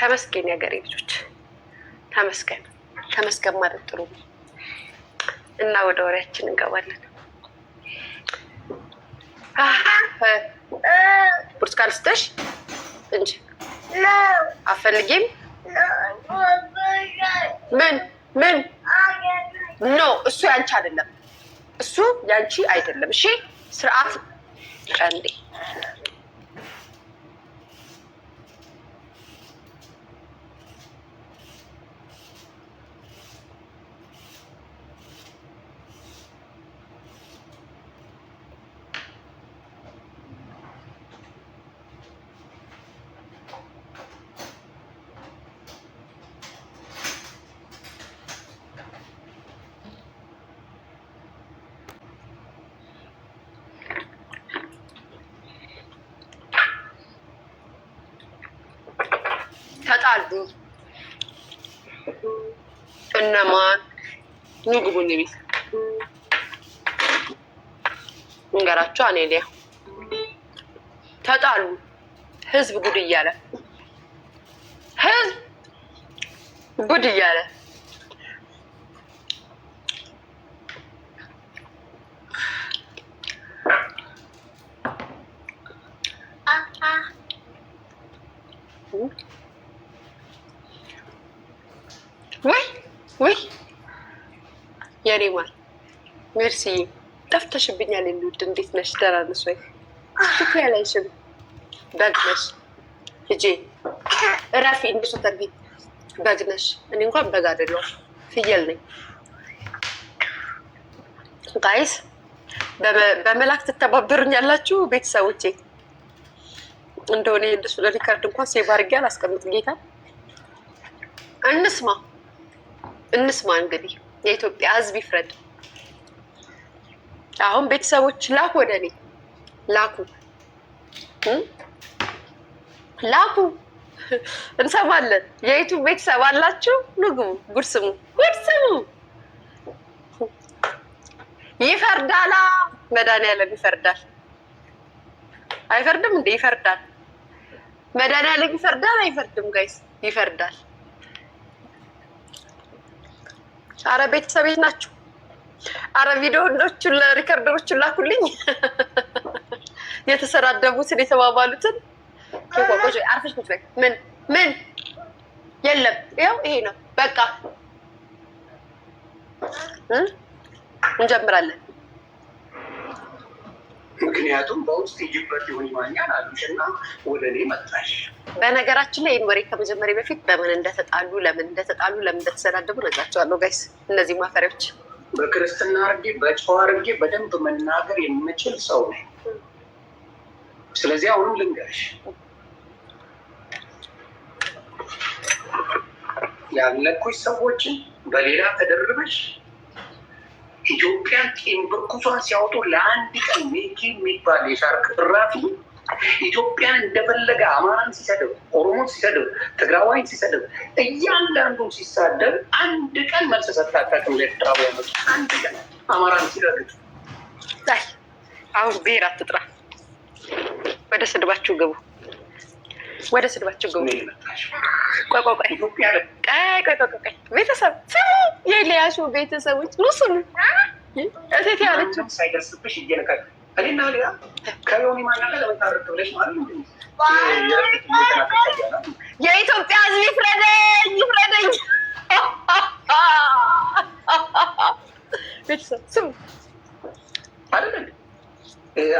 ተመስገን የሀገሬ ልጆች ተመስገን። ተመስገን ማለት ጥሩ ነው። እና ወደ ወሬያችን እንገባለን። ብርቱካን ስተሽ እንጂ አፈልጊም ምን ኖ እሱ ያንቺ አይደለም። እሱ ያንቺ አይደለም። እሺ ስርዓት ቀንዴ ተጣሉ። እነማን ንግቡን ቤት እንገራቸው። አኔሊያ ተጣሉ። ህዝብ ጉድ እያለ ህዝብ ጉድ እያለ ወይ የኔ ማር ሜርሲ ጠፍተሽብኛል። ልውድ እንዴት ነሽ? ደህና ነሽ ወይ? ትኩ ያላይሽም በግ ነሽ ልጄ። እረፊ እንደሱ ተርቢ በግ ነሽ። እኔ እንኳን በግ አይደለሁም ፍየል ነኝ። ጋይስ በመላክ ትተባበሩኝ ያላችሁ ቤተሰቦቼ እንደሆነ እንደሱ ለሪካርድ እንኳን ሴቭ አድርጌ አላስቀምጥ። ጌታ እንስማ እንግዲህ የኢትዮጵያ ሕዝብ ይፍረድ። አሁን ቤተሰቦች ላኩ፣ ወደ እኔ ላኩ እንሰማለን። የዩቱብ ቤተሰብ አላችሁ? ንግቡ፣ ጉድ ስሙ። ይፈርዳላ። መድኃኒዓለም ይፈርዳል። አይፈርድም እንዴ? ይፈርዳል። መድኃኒዓለም ይፈርዳል። አይፈርድም? ጋይስ ይፈርዳል። አረ ቤተሰብ ናችሁ? አረ ቪዲዮዎቹን ለሪከርደሮቹን ላኩልኝ። የተሰዳደቡትን የተባባሉትን ቆቆጆ አርፈሽ ቁጭ በይ። ምን የለም። ይኸው ይሄ ነው በቃ። እንጀምራለን። ምክንያቱም በውስጥ ይጅበት ይሁን ይማኛል አሉሽ እና ወደ እኔ መጣሽ። በነገራችን ላይ ይህን ወሬ ከመጀመሪያ በፊት በምን እንደተጣሉ ለምን እንደተሰዳደቡ ነግራቸዋለሁ ጋይስ። እነዚህ ማፈሪያዎች በክርስትና አድርጌ በጨዋ አድርጌ በደንብ መናገር የምችል ሰው ነኝ። ስለዚህ አሁንም ልንገርሽ፣ ያለኩሽ ሰዎችን በሌላ ተደርበሽ ኢትዮጵያን ጤን ብርኩሷን ሲያወጡ ለአንድ ቀን ሜኪ የሚባል የሻርክ እራፊ ኢትዮጵያን እንደፈለገ አማራን ሲሰድብ፣ ኦሮሞን ሲሰድብ፣ ትግራዋይን ሲሰድብ፣ እያንዳንዱን ሲሳደብ አንድ ቀን መልስ ሰጥታታቅም ለኤርትራውያኖች አንድ ቀን አማራን ሲረግጥ። አሁን ብሔር አትጥራ። ወደ ስድባችሁ ግቡ። ቆይ ቤተሰብ የሊያሹ ቤተሰቦች ኑስሉ እቴት ያለችው ሳይደርስብሽ እየነካል እኔና ሊያ ከዮኒ ማኛ ጋር ለመታረቅ ብለሽ ማለት ነው። የኢትዮጵያ ሕዝብ ይፍረደኝ። ቤተሰብ ስሙ አይደል?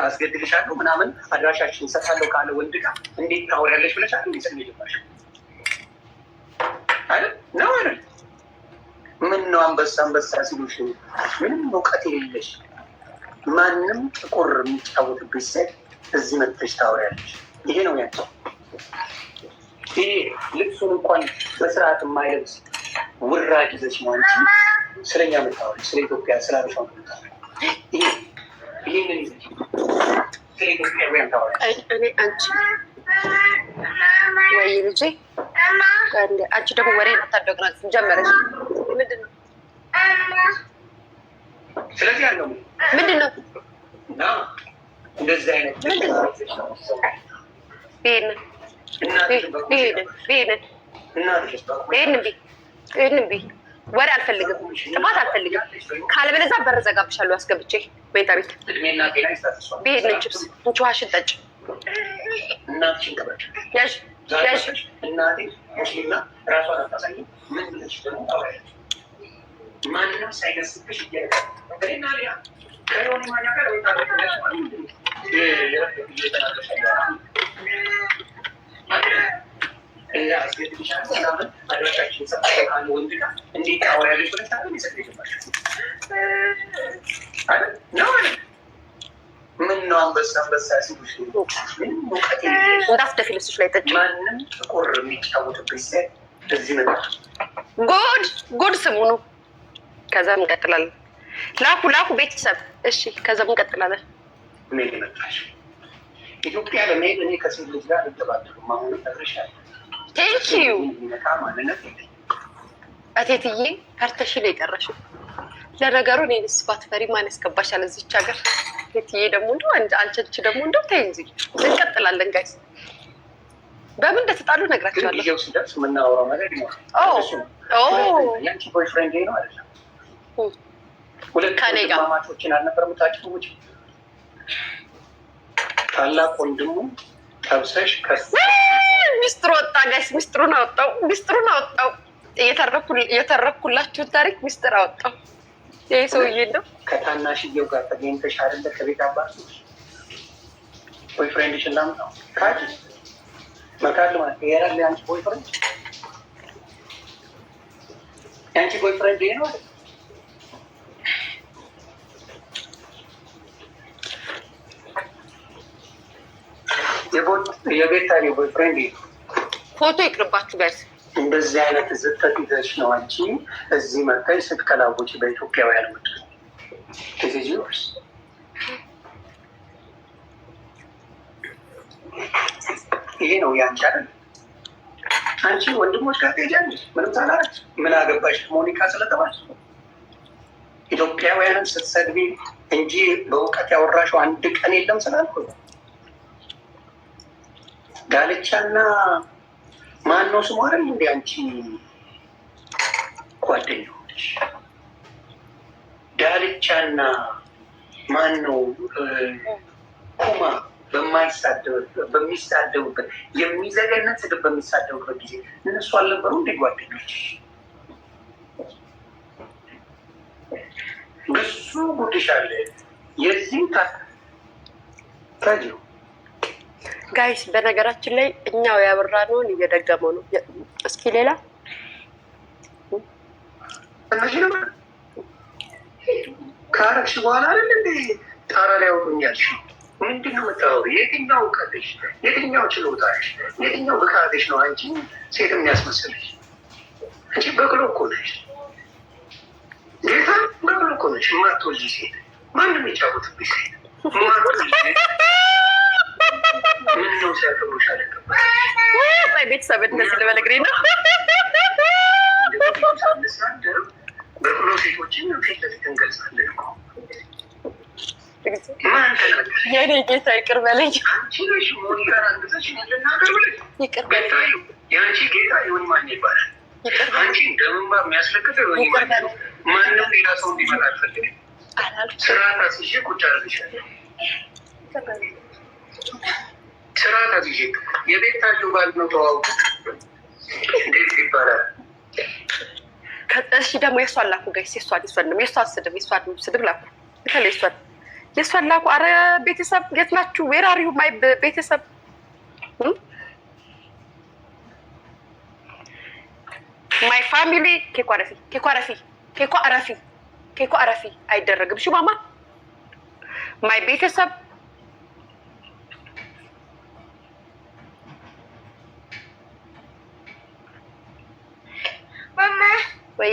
አስገድልሻለሁ ምናምን አድራሻችን እሰጣለሁ ካለ ወንድ ጋር እንዴት ታወሪያለሽ ብለሻል። እንዴት ነው ይልባሽ አይደል? ነው አይደል? ምን ነው አንበሳ ሲሉሽ ምንም እውቀት የሌለሽ ማንም ጥቁር የሚጫወትብሽ ሴት እዚህ መጥተሽ ታወሪያለሽ። ይሄ ነው ያቸው። ይሄ ልብሱን እንኳን በስርዓት የማይለብስ ውራጅ ይዘሽ ማንቺ ስለኛ ምታወሪ፣ ስለ ኢትዮጵያ ስላልሻ ምታወሪ። ይሄንን ይዘሽ ስለ ኢትዮጵያ ወይ ታወሪ። እኔ አንቺ ወይ ልጄ አንቺ ደግሞ ወሬ ታደግናት ጀመረሽ። ምንድን ነው ስለዚህ ያለው ምንድን ነው? እንደዚህ አይነት ይህን እምቢ ወሬ አልፈልግም፣ ጥፋት አልፈልግም። ካለበለዚያ በር ዘጋብሻለሁ አስገብቼ ቤታ ቤት ብሄድ ነን ችብስ እንቺ ውሃሽን ጠጭ ያዥ ያዥ ማንም ሳይገስብሽ ምነው አንበሳ አንበሳ ሲሉሽ እንዳትደፊ ልብስሽ ላይ ጠጭ። ማንም ጥቁር የሚጫወትብሽ ሴት እዚህ መጣ። ጉድ ስሙ ነው። ከዛም እንቀጥላለን። ላኩ ቤተሰብ። እሺ ከዛም እንቀጥላለን። ምን ይመጣሽ? ኢትዮጵያ ለመሄድ እኔ ከሴት ልጅ ጋር ልተባበሩ ማሁን ተረሻለሁ። ቴንኪዩ እቴትዬ፣ ፈርተሽ ነው የቀረሽው። ለነገሩ እኔን ስፋት ፈሪ ማን ያስገባሻል እዚች ሀገር? እቴትዬ ደግሞ እንደው አንቺ ደግሞ እንደው ተይ እንጂ። እንቀጥላለን ጋይስ። በምን እንደተጣሉ ነግራቸዋለሁ። ጊዜው ሲደርስ የምናወራው ነገር ይኖራል። ያንቺ ቦይፍሬንድ ነው አይደለም? ሁለት ማማቾችን አልነበር የምታጭው? ውጭ ታላቅ ወንድሙ ጠብሰሽ ሚስጥሩ ወጣ ጋይስ። ሚስጥሩን አወጣው። የተረኩላችሁን ታሪክ ሚስጥር አወጣው። ይሄ ሰውዬ ነው። ከታናሽየው ጋር ተገኝተሽ አይደለ? ከቤት አባት ቦይፍሬንድሽን ላምጣው ካጂ መካል ማለት ያራለ ያንቺ ቦይፍሬንድ ይሄ ነው አይደል? የቤታዬ ቦይፍሬንድ ፎቶ ይቅርባችሁ ጋይስ። እንደዚህ አይነት ዝተት ይዘሽ ነው አንቺ እዚህ መጥተሽ ስትከላወጪ በኢትዮጵያውያን ምድር። ይሄ ነው ያንቺ አይደል? አንቺ ወንድሞች ጋር ትሄጃለሽ። ምንም ሳላረች ምን አገባሽ ሞኒካ ስለተባልሽ ኢትዮጵያውያንን ስትሰድቢ እንጂ በእውቀት ያወራሽው አንድ ቀን የለም ስላልኩ ዳልቻና ማን ነው ስሙ አይደል? እንደ አንቺ ጓደኞች ዳልቻና ማን ነው ኩማ በሚሳደቡበት የሚዘገነት ስድብ በሚሳደቡበት ጊዜ እነሱ አልነበሩ እንደ ጓደኞች? ብዙ ጉድሽ አለ የዚህ ታጅው ጋይስ። በነገራችን ላይ እኛው ያበራነውን እየደገመው ነው። እስኪ ሌላ ከአረግሽ በኋላ አይደል እንደ ጣራ ላይ ያወጡኛልሽ? ምንድን ነው የምታወሪ? የትኛው እውቀትሽ፣ የትኛው ችሎታሽ፣ የትኛው ብቃትሽ ነው አንቺ ሴት የሚያስመስልሽ? አንቺ በቅሎ እኮ ነሽ፣ ጌታ በቅሎ እኮ ነሽ። የማትወልጂ ሴት፣ ማንም የጫወትብሽ ሴት ምን ነው ሲያከብሩሽ አለቀባ ቤተሰብ እነዚህ ልበለግሬ ነው በቅሎ ሴቶችን ፊት ለፊት እንገልጻለን እኮ። የኔ ጌታ ይቅር በለኝ። ይቅር በለኝ። የአንቺ ጌታ ይሁን ማን ይባላል? አንቺ እንደምንባ የሚያስለክተው ይሁን ማን? ማንም ሌላ ሰው እንዲመጣ አልፈልግም። ስርዓት አስይዤ ቁጭ አደርግሻለሁ። ስርዓት አስይዤ የቤታችሁ ባል ነው ተዋውቁ። እንዴት ይባላል? እሺ ደግሞ የእሷን ላኩ ጋይስ። የእሷን ስድብ ላኩ። በተለይ የእሷን ላኩ። አረ ቤተሰብ የት ናችሁ? ዌር አር ዩ ማይ ቤተሰብ? ማይ ፋሚሊ ኬኳ አረፊ አይደረግም። እሺ ማማ ማይ ቤተሰብ ወይ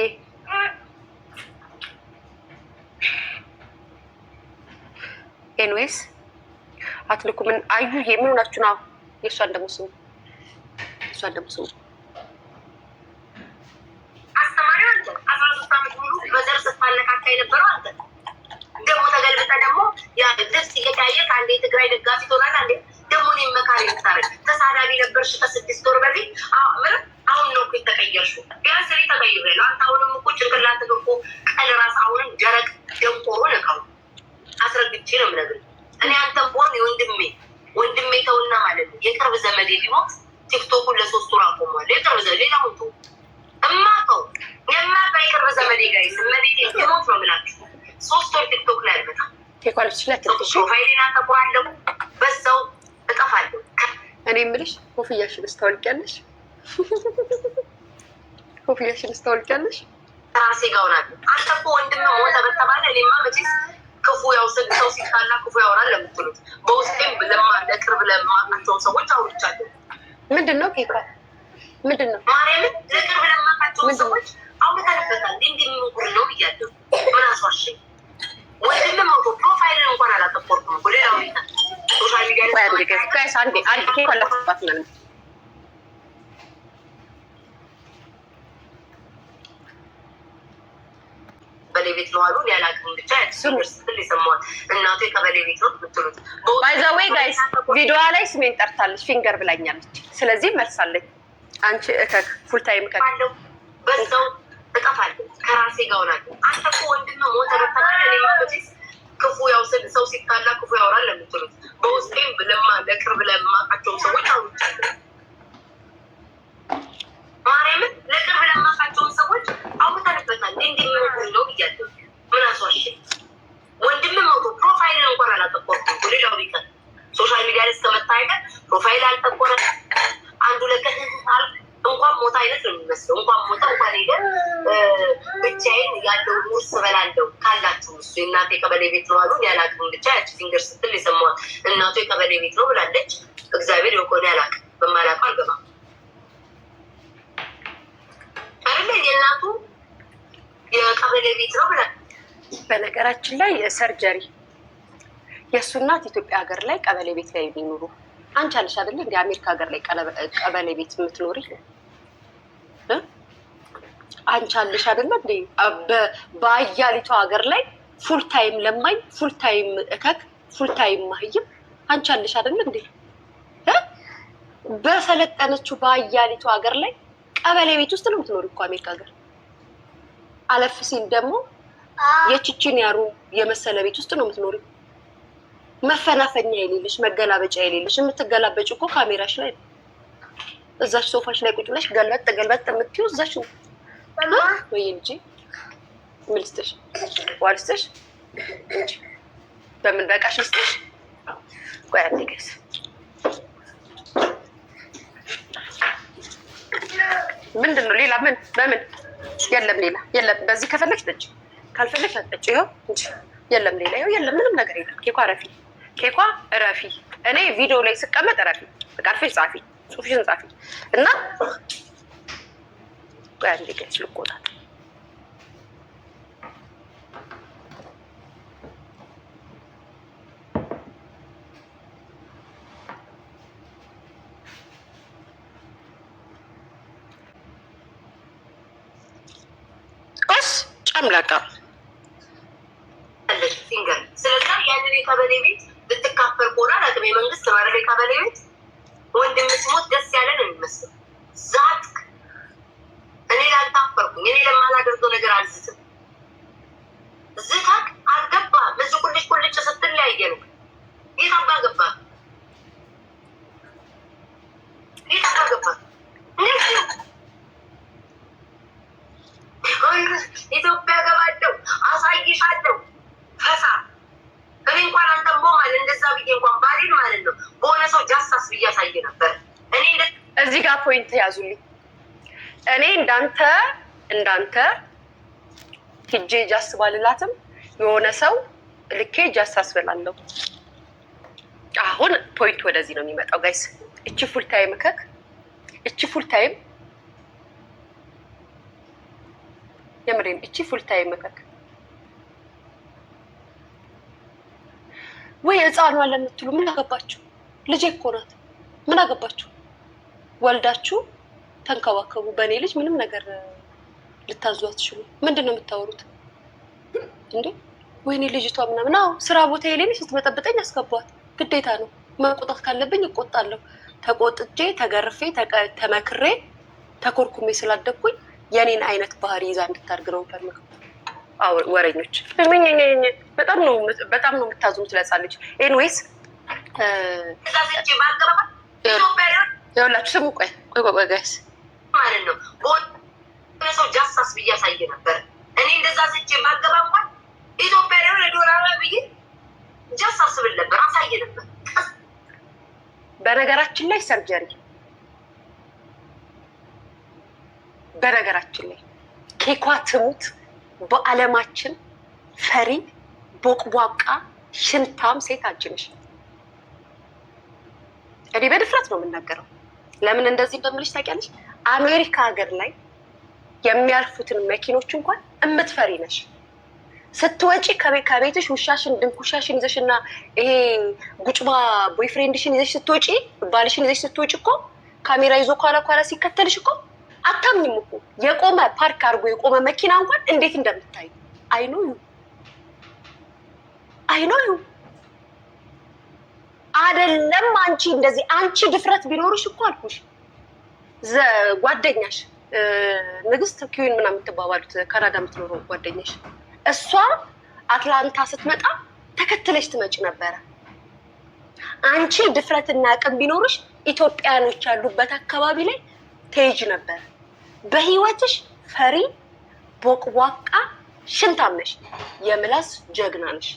ኤንዌይስ አትልኩ። ምን አዩ የምን ሆናችሁ ነው? የእሷን ደግሞ ስሙ አስተማሪው አንተ 13 ዓመት ሙሉ በዘር ስትፋለካካ የነበረው አንተ ደግሞ ተገልብጠ ደግሞ ልብስ እየታየ ከአንዴ የትግራይ ደጋፊ ትሆናል፣ አንዴ ደግሞ እኔን መካሪ የምታረግ ተሳዳቢ ነበርሽ ከ6 ወር በፊት። አሁን ነው እኮ ጭንቅላት እኮ ቀል ራስ አሁንም ደረቅ ደንቆሮ ነቀሩ። አስረግጬ ነው የምነግርህ። እኔ አንተም ቦን ወንድሜ ተውና ማለት ነው የቅርብ ዘመዴ ቢሞት ቲክቶኩን ለ3 ወር አቆሟል። የቅርብ ዘመዴ ሌላውን ተው እማቀው የማቀው የቅርብ ዘመዴ ጋር ዘመዴ ሞት ነው የምላችሁ 3 ወር ቲክቶክ ላይ አልመጣም። ፕሮፋይሌን አጠቁራለሁ፣ በዛው እጠፋለሁ። እኔ የምልሽ ኮፍያሽን ስታወልቂያለሽ? ኮፍያሽን ስታወልቂያለሽ? ራሴ ጋር ሆናለሁ። አንተ እኮ ወንድም ሞተ በተባለ እኔማ መቼስ ክፉ ያው ሰው ሲጣላ ክፉ ያወራል ለምትሉት በውስጤም ለቅርብ ለማውቃቸውን ሰዎች አውርቻለሁ። ምንድን ነው ኬኳ? ምንድን ነው ማርያምን ለቅርብ ለማውቃቸውን ሰዎች አውርተንበታል። እንደሚሞክር ነው ብያለሁ። ምን አስዋሸኝ? ወንድም ሞቶ ፕሮፋይልን እንኳን አላጠቆርኩም። ሌላው ሁኔታ ሶሻል ሚዲያ አንድ ኬኳ ላስባት ነው ቀበሌ ቤት ነው አሉ። ያላቅም ብቻ ስትል የሰማዋል እናቱ የቀበሌ ቤት ነው የምትሉት። ባይዘዌይ ጋይስ ቪዲዮዋ ላይ ስሜን ጠርታለች፣ ፊንገር ብላኛለች። ስለዚህ መልሳለች። አንቺ እከክ ፉል ታይም እከክ አለው በዛው እጠፋለሁ፣ ከራሴ ጋር ሆናለሁ። አንተ እኮ ወንድም ሞተ በተባለ እኔ መቼስ ክፉ ያው ሰው ሲጣላ ክፉ ያወራል ለምትሉት በውስጤም ለቅርብ ለማውቃቸውን ሰዎች አውርቻለሁ። ማርያምን ለቅርብ ለማውቃቸውን ሰዎች አውርተንበታል። እንደሚሞክር ነው ብያለሁ። ምን አስዋሸኝ? ወንድም ሞቶ ፕሮፋይልን እንኳን አላጠቆርኩም። ሌላው ቢቀር ሶሻል ሚዲያ ላይ እስከመጣ አይቀር ፕሮፋይል አልጠቆረ። አንዱ ለቀን እንኳን ሞታ አይነት ነው የሚመስለው። እንኳን ሞታ እንኳን ሄደ ብቻዬን ያለውን ውርስ በላለው ካላችሁ እሱ የእናቴ የቀበሌ ቤት ነው አሉ። ያላቅም ብቻ ያቺ ፊንገር ስትል የሰማዋል እናቱ የቀበሌ ቤት ነው ብላለች። እግዚአብሔር የሆነ ያላቅም በማላቁ አልገባም አይደለ የእናቱ የቀበሌ ቤት ነው ብላለች። በነገራችን ላይ ሰርጀሪ የእሱ እናት ኢትዮጵያ ሀገር ላይ ቀበሌ ቤት ላይ የሚኖሩ አንቺ አለሽ አይደለ? እንደ አሜሪካ ሀገር ላይ ቀበሌ ቤት የምትኖሪ አንቺ አለሽ አይደለ? እንደ በአያሊቷ ሀገር ላይ ፉል ታይም ለማኝ፣ ፉል ታይም እከክ፣ ፉል ታይም ማህይም አንቺ አለሽ አይደለ? እንደ በሰለጠነችው በአያሊቷ ሀገር ላይ ቀበሌ ቤት ውስጥ ነው የምትኖሪ እኮ አሜሪካ ሀገር። አለፍ ሲል ደግሞ የቺቺን ያሩ የመሰለ ቤት ውስጥ ነው የምትኖሪ። መፈናፈኛ የሌለሽ መገላበጫ የሌለሽ የምትገላበጭ እኮ ካሜራሽ ላይ ነው። እዛች ሶፋሽ ላይ ቁጭ ብለሽ ገልበጥ የምትይው እዛች ነው ወይ እንጂ ምን ልስጥሽ? ዋልስተሽ እንጂ በምን በቃሽ ልስጥሽ? ቆይ አንዴ ገስ ምንድን ነው ሌላ ምን በምን የለም ሌላ የለም። በዚህ ከፈለግሽ ጠጪ ካልፈለግሽ አትጠጪ። ይኸው እንጂ የለም ሌላ ይኸው የለም። ምንም ነገር የለም። ኬኳ ረፊ ኬኳ ረፊ። እኔ ቪዲዮ ላይ ስቀመጥ ረፊ በቃ አርፈሽ ጻፊ፣ ጽሁፍሽን ጻፊ እና ቆይ አንዴ ገስ ልቆጣት ጨምላቃ ሲንገር። ስለዛ ያንን የቀበሌ ቤት ልትካፈል ከሆነ አላውቅም። የመንግስት ነው አይደል? የቀበሌ ቤት ወንድም ሲሞት ደስ ያለ ነው የሚመስለው። ዛት እኔ ላልታፈርኩኝ እኔ ለማላደርገው ነገር አልዝትም። ዝታክ አልገባም። ብዙ ቁልጭ ስትለያየ ነው ይታባ ገባ ይታባ ገባ ኢትዮጵያ ገባለሁ አሳይሻለሁ። ፈሳ እኔ እንኳን አንተም ቦማል እንደዛ ብዬ እንኳን ባሌን ማለት ነው በሆነ ሰው ጃሳስ ብዬ አሳየ ነበር። እኔ እዚህ ጋር ፖይንት ያዙልኝ። እኔ እንዳንተ ሂጄ ጃስ ባልላትም የሆነ ሰው ልኬ ጃሳስ በላለሁ። አሁን ፖይንት ወደዚህ ነው የሚመጣው ጋይስ። እቺ ፉል ታይም እከክ እቺ ፉል ታይም የምሬን እቺ ፉል ታይም እከክ ወይ ህፃኗ ለምትሉ ምን አገባችሁ? ልጄ እኮ ናት። ምን አገባችሁ? ወልዳችሁ ተንከባከቡ። በእኔ ልጅ ምንም ነገር ልታዙ አትችሉ። ምንድን ነው የምታወሩት እንዴ? ወይኔ ልጅቷ ምናምን። አዎ ስራ ቦታ የሌለ ስትበጠብጠኝ አስገባት። ግዴታ ነው። መቆጣት ካለብኝ እቆጣለሁ። ተቆጥቼ ተገርፌ ተመክሬ ተኮርኩሜ ስላደግኩኝ የኔን አይነት ባህሪ ይዛ እንድታድግ ነው ፈልገው። ወሬኞች በጣም ነው የምታዙሙት ትለጻለች። ኤንዌይስ ይኸውላችሁ ስሙ። ቆይ ጋይስ ማለት ነው ሰው ጃሳስ ብዬ አሳየ ነበር። እኔ እንደዛ ስቼ ባገባ እንኳን ኢትዮጵያ ሊሆን ዶላር ብዬ ጃሳስ ብል ነበር፣ አሳየ ነበር። በነገራችን ላይ ሰርጀሪ ላይ ኬኳ ትሙት በዓለማችን ፈሪ ቦቅቧቃ ሽንታም ሴት አንቺ ነሽ። እኔ በድፍረት ነው የምናገረው። ለምን እንደዚህ እንደምልሽ ታውቂያለሽ? አሜሪካ ሀገር ላይ የሚያልፉትን መኪኖች እንኳን እምትፈሪ ነሽ። ስትወጪ ከቤትሽ ውሻሽን ድንኩሻሽን ይዘሽና ይሄ ጉጭባ ቦይፍሬንድሽን ይዘሽ ስትወጪ፣ ባልሽን ይዘሽ ስትወጪ እኮ ካሜራ ይዞ ኋላ ሲከተልሽ እኮ አታምኝም እኮ። የቆመ ፓርክ አድርጎ የቆመ መኪና እንኳን እንዴት እንደምታይ አይኖ ዩ አይደለም። አንቺ እንደዚህ አንቺ ድፍረት ቢኖርሽ እኮ አልኩሽ፣ ጓደኛሽ ንግስት ኪዊን ምናምን የምትባባሉት ካናዳ የምትኖረው ጓደኛሽ እሷ አትላንታ ስትመጣ ተከትለሽ ትመጪ ነበረ። አንቺ ድፍረትና አቅም ቢኖርሽ ኢትዮጵያኖች ያሉበት አካባቢ ላይ ትሄጂ ነበር። በህይወትሽ ፈሪ ቦቅቧቃ ሽንታም ነሽ፣ የምላስ ጀግና ነሽ።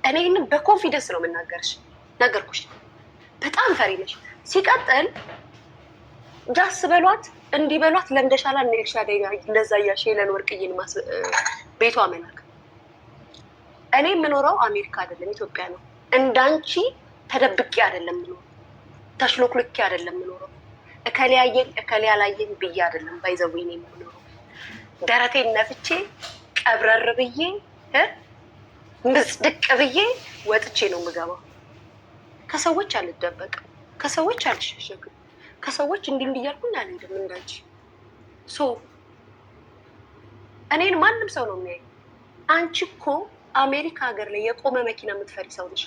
እኔ ይህንን በኮንፊደንስ ነው የምናገርሽ። ነገርኩሽ፣ በጣም ፈሪ ነሽ። ሲቀጥል ጃስ በሏት እንዲህ በሏት ለምደሻላ ኔልሻ እንደዛ እያልሽ ሄለን ወርቅዬን ቤቷ መላክ። እኔ የምኖረው አሜሪካ አይደለም ኢትዮጵያ ነው። እንዳንቺ ተደብቄ አይደለም የምኖረው፣ ተሽሎክልኬ አይደለም የምኖረው። እከሌ ያላየኝ ብዬ አይደለም ባይዘዌን የምኖረው። ደረቴን ነፍቼ ቀብረር ብዬ ምጽድቅ ብዬ ወጥቼ ነው የምገባው። ከሰዎች አልደበቅም፣ ከሰዎች አልሸሸግም፣ ከሰዎች እንዲህ እያልኩኝ አልሄድም እንዳንቺ። እኔን ማንም ሰው ነው የሚያይ። አንቺ እኮ አሜሪካ ሀገር ላይ የቆመ መኪና የምትፈሪ ሰው ነሽ።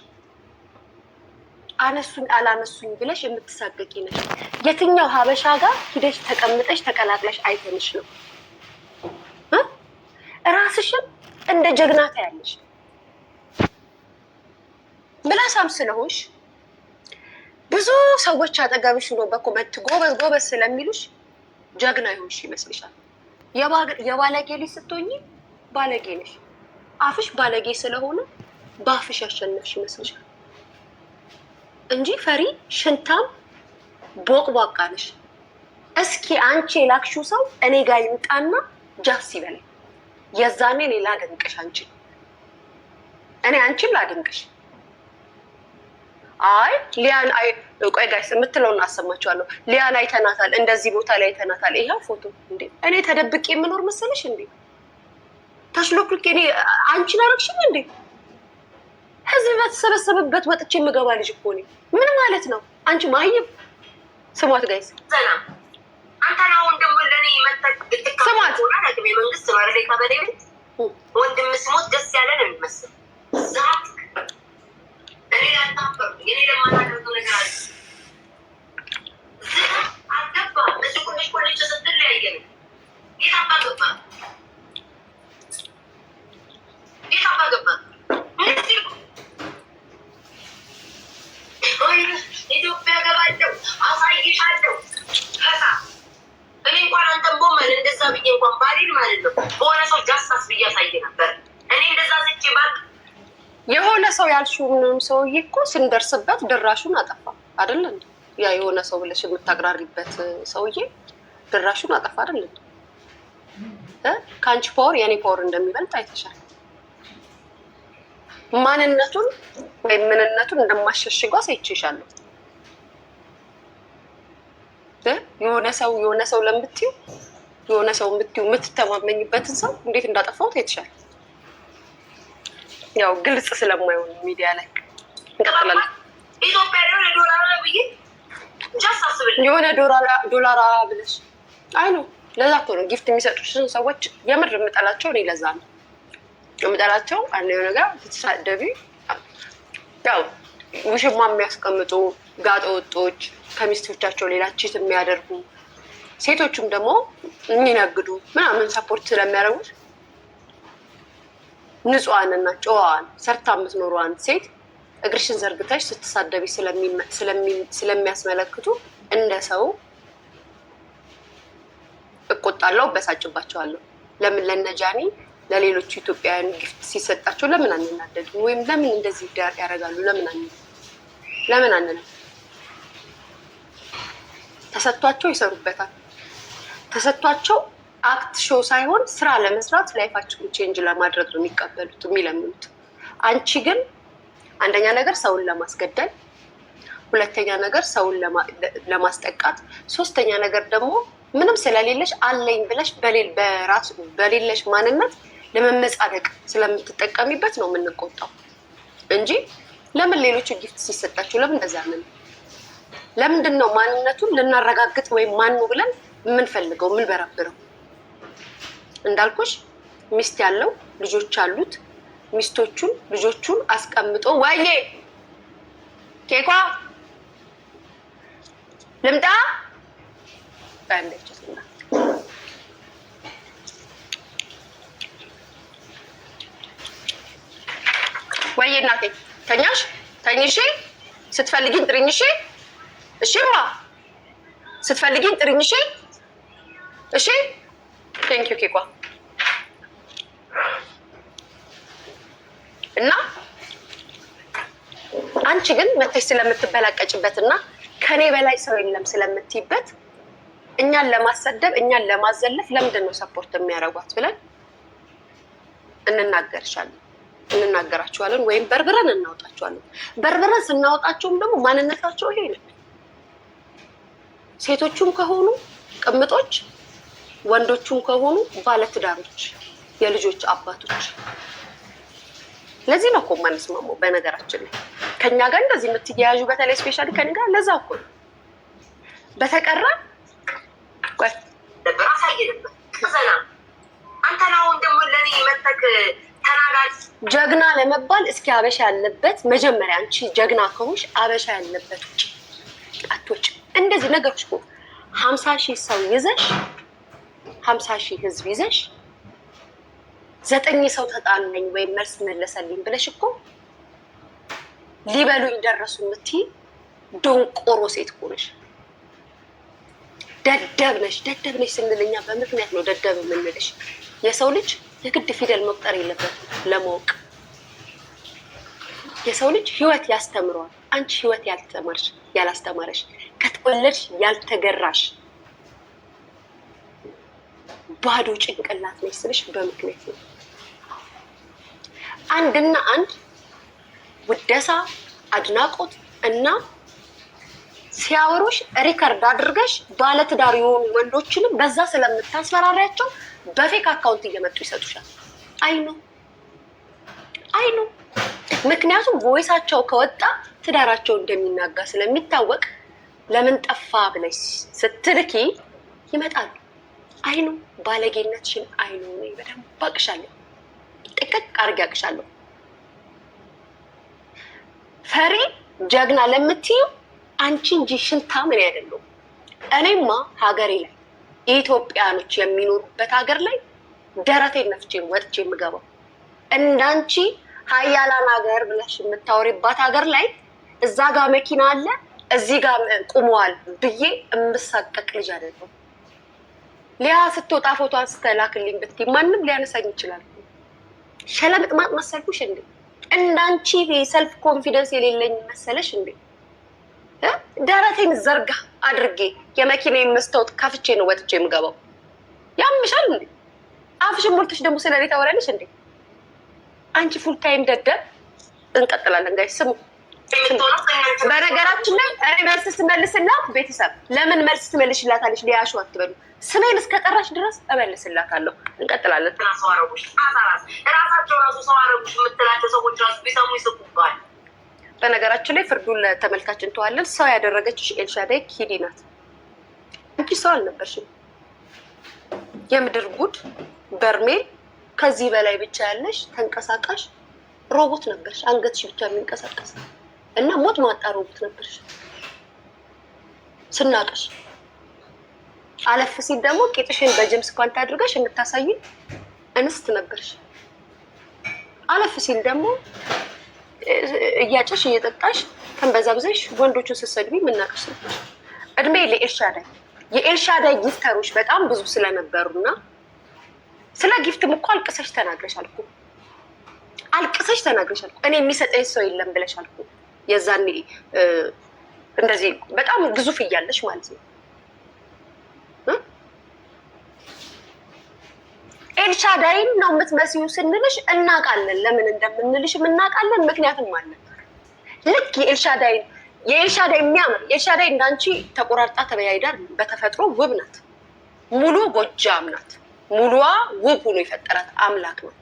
አነሱኝ አላነሱኝ ብለሽ የምትሳቀቂ ነሽ። የትኛው ሀበሻ ጋር ሂደሽ ተቀምጠሽ ተቀላቅለሽ አይተንሽ ነው ራስሽን እንደ ጀግና ታያለሽ። ምላሳም ስለሆንሽ ብዙ ሰዎች አጠገብሽ ነው በኮመንት ጎበዝ ስለሚሉሽ ጀግና ይሆንሽ ይመስልሻል። የባለጌ ልጅ ስትሆኚ ባለጌ ነሽ። አፍሽ ባለጌ ስለሆነ በአፍሽ ያሸነፍሽ ይመስልሻል እንጂ ፈሪ ሽንታም ቦቅቧቃ ነሽ። እስኪ አንቺ የላክሽው ሰው እኔ ጋር ይምጣና ጃስ ይበለኝ። የዛኔ እኔ ላደንቅሽ፣ አንቺን ላደንቅሽ። አይ ሊያን ቆይ ጋይስ የምትለውን አሰማችኋለሁ። ሊያን አይተናታል፣ እንደዚህ ቦታ ላይ አይተናታል። ይሄው ፎቶ እንዴ! እኔ ተደብቄ የምኖር መሰለሽ እንዴ? ተሽሎክልኬ እኔ አንቺን አረግሽኝ እንዴ? ህዝብ በተሰበሰበበት ወጥቼ የምገባ ልጅ እኮ ነኝ። ምን ማለት ነው? አንቺ ማህይም ስሟት ጋይስ፣ ሰላም አንተና ወንድም ለኔ ስሟት። መንግስት ነው አይደል? ከበደ ቤት ወንድም ስሞት ደስ ያለ ነው የሚመስል ዛት እኔ ላታፈር እኔ ለማናደርገው ነገር አለ አገባ መስኩልሽ ኮሌጅ ተሰጥል ያየን ይታባ ገባ ኢትዮጵያ ገባለሁ አሳይሻለሁ። ከዛ እኔ እንኳን አንተን ቦመን እንደዛ ብዬ እንኳን ባሊል ማለት ነው በሆነ ሰው ጃስታስ ብዬ አሳይ ነበር። እኔ እንደዛ ስቼ ባል የሆነ ሰው ያልሽውንም ሰውዬ እኮ ስንደርስበት ድራሹን አጠፋ አይደል እንዴ? ያ የሆነ ሰው ብለሽ የምታግራሪበት ሰውዬ ድራሹን አጠፋ አይደል እንዴ? ከአንቺ ፓወር የኔ ፓወር እንደሚበልጥ አይተሻል። ማንነቱን ወይም ምንነቱን እንደማሸሽጓ ሳይችሻለሁ። የሆነ ሰው ለምትዩ የሆነ ሰው የምትተማመኝበትን ሰው እንዴት እንዳጠፋሁት አይተሻል። ያው ግልጽ ስለማይሆን ሚዲያ ላይ እንቀጥላለን። የሆነ ዶላር ብለሽ አይ ነው። ለዛ እኮ ነው ጊፍት የሚሰጡሽን ሰዎች የምር የምጠላቸው። እኔ ለዛ ነው የምጠላቸው። አንደኛው ነገር ስትሳደቢ ያው ውሽማ የሚያስቀምጡ ጋጠ ወጦች፣ ከሚስቶቻቸው ሌላ ቺት የሚያደርጉ ሴቶቹም ደግሞ የሚነግዱ ምናምን ሰፖርት ስለሚያደርጉት ንጹሃንና ጨዋዋን ሰርታ የምትኖረዋን ሴት እግርሽን ዘርግተሽ ስትሳደቢ ስለሚያስመለክቱ እንደ ሰው እቆጣለሁ፣ በሳጭባቸዋለሁ። ለምን ለነጃኒ ለሌሎቹ ኢትዮጵያውያን ጊፍት ሲሰጣቸው ለምን አንናደድም? ወይም ለምን እንደዚህ ያደርጋሉ? ለምን አንል? ተሰጥቷቸው ይሰሩበታል። ተሰጥቷቸው አክት ሾው ሳይሆን ስራ ለመስራት ላይፋቸውን ቼንጅ ለማድረግ ነው የሚቀበሉት የሚለምኑት። አንቺ ግን አንደኛ ነገር ሰውን ለማስገደል፣ ሁለተኛ ነገር ሰውን ለማስጠቃት፣ ሶስተኛ ነገር ደግሞ ምንም ስለሌለሽ አለኝ ብለሽ በሌለሽ ማንነት ለመመጻደቅ ስለምትጠቀሚበት ነው የምንቆጣው እንጂ ለምን ሌሎቹ ጊፍት ሲሰጣቸው ለምን እንደዛ ምን ለምንድን ነው ማንነቱን ልናረጋግጥ ወይም ማኑ ብለን የምንፈልገው የምንበረብረው? እንዳልኩሽ ሚስት ያለው ልጆች አሉት። ሚስቶቹን ልጆቹን አስቀምጦ ዋዬ ኬኳ ልምጣ ባንደችና ዋዬ እናቴ ተኛሽ? ተኝሽ? ስትፈልጊኝ ጥሪኝ። እሺ እሺማ ስትፈልጊኝ ጥሪኝ። እሺ እሺ ቴንክ ዩ ኬኳ። እና አንቺ ግን መተሽ ስለምትበላቀጭበት እና ከኔ በላይ ሰው የለም ስለምትይበት እኛን ለማሰደብ እኛን ለማዘለፍ ለምንድን ነው ሰፖርት የሚያደርጓት ብለን እንናገራቸዋለን ወይም በርብረን እናወጣቸዋለን። በርብረን ስናወጣቸውም ደግሞ ማንነታቸው ይሄ ነው። ሴቶቹም ከሆኑ ቅምጦች፣ ወንዶቹም ከሆኑ ባለትዳሮች፣ የልጆች አባቶች። ለዚህ ነው እኮ የማንስማማው። በነገራችን ላይ ከኛ ጋር እንደዚህ የምትያያዡ በተለይ ስፔሻሊ ከኔ ጋር ለዛ እኮ ነው። በተቀራ ጀግና ለመባል እስኪ አበሻ ያለበት መጀመሪያ አንቺ ጀግና ከሆንሽ አበሻ ያለበት ውጭ አትወጭ። እንደዚህ ነገሮች እኮ 50,000 ሰው ይዘሽ 50,000 ህዝብ ይዘሽ 9 ሰው ተጣለኝ ወይም መልስ መለሰልኝ ብለሽ እኮ ሊበሉኝ ደረሱ የምትይ ዶንቆሮ ሴት እኮ ነሽ። ደደብ ነሽ ስንልኛ በምክንያት ነው ደደብ የምንልሽ። የሰው ልጅ የግድ ፊደል መቁጠር የለበትም ለማወቅ። የሰው ልጅ ህይወት ያስተምረዋል። አንቺ ህይወት ያላስተማረሽ ከተወለድሽ ያልተገራሽ ባዶ ጭንቅላት ነሽ ስልሽ በምክንያት ነው። አንድና አንድ ውደሳ፣ አድናቆት እና ሲያወሩሽ ሪከርድ አድርገሽ ባለትዳር የሆኑ ወንዶችንም በዛ ስለምታስፈራሪያቸው በፌክ አካውንት እየመጡ ይሰጡሻል። አይ ነው ምክንያቱም ቮይሳቸው ከወጣ ትዳራቸው እንደሚናጋ ስለሚታወቅ ለምን ጠፋ ብለሽ ስትልኪ ይመጣሉ። አይ ነው ባለጌነትሽን አይ ነው በደንብ አቅሻለሁ፣ ጥቅቅ አድርጌ አቅሻለሁ። ፈሪ ጀግና ለምትዩ አንቺ እንጂ ሽንታ ምን ያደለው። እኔማ ሀገሬ ላይ ኢትዮጵያኖች የሚኖሩበት ሀገር ላይ ደረቴን ነፍቼ ወጥቼ የምገባው እንዳንቺ ሀያላን ሀገር ብለሽ የምታወሪባት ሀገር ላይ እዛ ጋር መኪና አለ እዚህ ጋር ቁመዋል ብዬ የምሳቀቅ ልጅ አይደለም። ሊያ ስትወጣ ፎቶ አንስተላክልኝ ብትይ ማንም ሊያነሳኝ ይችላል። ሸለምጥማጥ መሰልኩሽ እንዴ? እንዳንቺ ሰልፍ ኮንፊደንስ የሌለኝ መሰለሽ እንዴ? ደረቴን ዘርጋ አድርጌ የመኪናዬን መስታወት ከፍቼ ነው ወጥቼ የምገባው። ያምሻል እንዴ? አፍሽን ሞልተሽ ደግሞ ስለኔ ታወራለሽ እንዴ? አንቺ ፉል ታይም ደደብ። እንቀጥላለን ጋይስ ስሙ። በነገራችን ላይ እኔ መልስ ስመልስላት ቤተሰብ ለምን መልስ ትመልሽላታለሽ ሊያሹ አትበሉ። ስሜን እስከጠራሽ ድረስ እመልስላታለሁ። እንቀጥላለን። ራሳቸው ራሱ ሰው አረጉሽ የምትላቸው ሰዎች ራሱ ቢሰሙ ይስቁባል። በነገራችን ላይ ፍርዱን ለተመልካች እንተዋለን። ሰው ያደረገችሽ ኤልሻዳይ ኪዲ ናት። አንቺ ሰው አልነበርሽም። የምድር ጉድ በርሜል ከዚህ በላይ ብቻ ያለሽ ተንቀሳቃሽ ሮቦት ነበርሽ። አንገትሽ ብቻ የሚንቀሳቀስ እና ሞት ማጣ ሮቦት ነበርሽ ስናቀሽ። አለፍ ሲል ደግሞ ቂጥሽን በጅምስ ኳንት አድርገሽ የምታሳይ እንስት ነበርሽ። አለፍ ሲል ደግሞ እያጨሽ እየጠጣሽ ተንበዛብዘሽ ወንዶቹን ስትሰድቢ የምናውቅሽ ነበር። እድሜ ለኤልሻዳይ። የኤልሻዳይ ጊፍተሮች በጣም ብዙ ስለነበሩና ስለ ጊፍትም እኮ አልቅሰሽ ተናግረሻል እኮ አልቅሰሽ ተናግረሻል። እኔ የሚሰጠኝ ሰው የለም ብለሻል እኮ የዛኔ እንደዚህ በጣም ግዙፍ እያለሽ ማለት ነው። ኤልሻዳይን ነው የምትመስዩ ስንልሽ እናውቃለን። ለምን እንደምንልሽም እናውቃለን። ምክንያቱም አለን። ልክ የኤልሻዳይ የሚያምር ኤልሻዳይ እንዳንቺ ተቆራርጣ ተበያይዳ በተፈጥሮ ውብ ናት። ሙሉ ጎጃም ናት። ሙሉዋ ውብ ሆኖ የፈጠራት አምላክ ናት።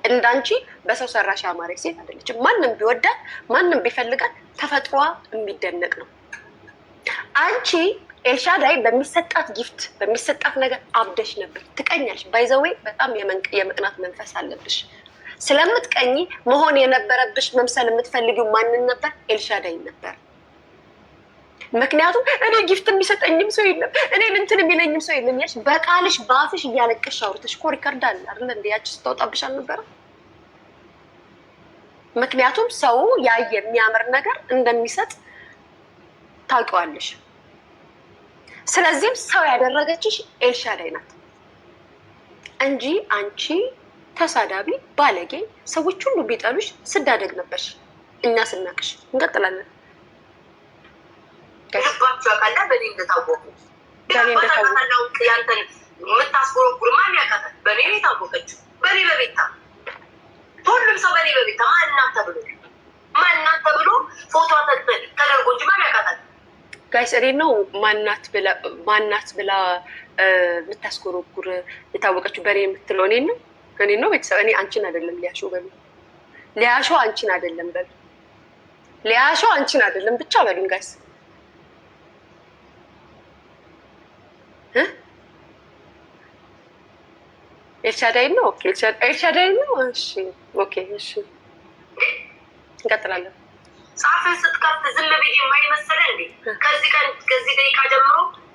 እንዳንቺ በሰው ሰራሽ ያማረች ሴት አይደለችም። ማንም ቢወዳት ማንም ቢፈልጋት ተፈጥሮዋ የሚደነቅ ነው። አንቺ ኤልሻዳይ በሚሰጣት ጊፍት በሚሰጣት ነገር አብደሽ ነበር። ትቀኛለሽ። ባይዘዌ በጣም የመቅናት መንፈስ አለብሽ። ስለምትቀኝ መሆን የነበረብሽ መምሰል የምትፈልጊው ማንን ነበር? ኤልሻዳይ ነበር። ምክንያቱም እኔ ጊፍት የሚሰጠኝም ሰው የለም፣ እኔ እንትን የሚለኝም ሰው የለም ያልሽ በቃልሽ በአፍሽ እያለቀሽ አውርተሽ እኮ ሪከርድ አለ አይደል? እንደ ያቺ ስታወጣብሽ አልነበረም? ምክንያቱም ሰው ያየ የሚያምር ነገር እንደሚሰጥ ታውቂዋለሽ። ስለዚህም ሰው ያደረገችሽ ኤልሻዳይ ናት እንጂ አንቺ ተሳዳቢ ባለጌ፣ ሰዎች ሁሉ ቢጠሉሽ ስዳደግ ነበርሽ። እኛ ስናቅሽ እንቀጥላለን። ልባቸው ያውቃል። በእኔ እንደታወቁ ያንተን የምታስጎረጉር ማን ያውቃታል? በእኔ ነው የታወቀችው። በእኔ በቤታ ሁሉም ሰው በእኔ በቤታ ማናት ተብሎ ፎቶ ተደርጎ እንጂ ማን ያውቃታል? ጋይስ እኔ ነው ማናት ብላ የምታስጎረጉር የታወቀችው በእኔ የምትለው እኔ ነው ቤተሰብ። እኔ አንቺን አይደለም ሊያሾ በሉ፣ ሊያሾ አንቺን አይደለም በሉ፣ ሊያሾ አንቺን አይደለም ብቻ በሉኝ ጋይስ። ኤልሻዳይ ነው። ኤልሻዳይ ነው። እሺ ኦኬ፣ እሺ እንቀጥላለን። ጻፍን ስትከፍት ዝም ብዬ የማይመሰለ እንዴ? ከዚህ ደቂቃ ጀምሮ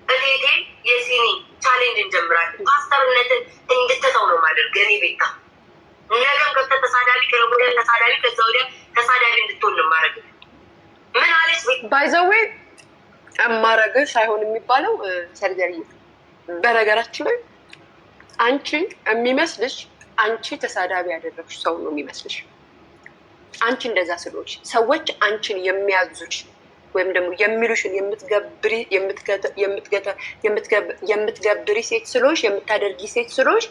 እቴቴ የሲኒ ቻሌንጅ እንጀምራለን። ፓስተርነትን እንድትተው ነው ማድረግ። እኔ ቤታ ነገም ገብተ ተሳዳቢ ከረጉደ ተሳዳቢ ከዛ ወዲያ ተሳዳቢ እንድትሆን ነው ማድረግ። ምን አለች ባይዘዌ አማረግ ሳይሆን የሚባለው ሰርጀሪ። በነገራችን ላይ አንቺ የሚመስልሽ አንቺ ተሳዳቢ ያደረግሽ ሰው ነው የሚመስልሽ። አንቺ እንደዛ ስለሆንሽ ሰዎች አንቺን የሚያዙሽ ወይም ደግሞ የሚሉሽን የምትገብሪ ሴት ስለሆንሽ የምታደርጊ ሴት ስለሆንሽ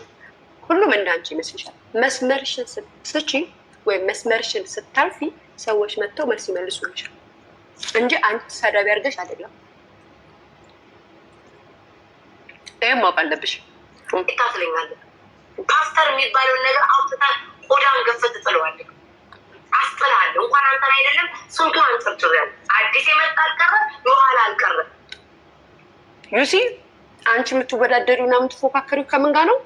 ሁሉም እንዳንቺ ይመስልሻል። መስመርሽን ስትስቺ ወይም መስመርሽን ስታልፊ ሰዎች መጥተው መልስ ይመልሱልሻል እንጂ አንቺ ተሳዳቢ አድርገሽ አይደለም። ይሄን ማወቅ አለብሽ። ታስለኛለህ። ፓስተር የሚባለውን ነገር አውጥታ ቆዳን ገፈት ጥለዋለህ። አስጥላለሁ። እንኳን አንተን አይደለም ስንቱ አንጨርጭሬያለሁ። አዲስ የመጣ አልቀረ የኋላ አልቀረ። ዩሲ አንቺ የምትወዳደሪው እና የምትፎካከሪው ከምን ጋር ነው?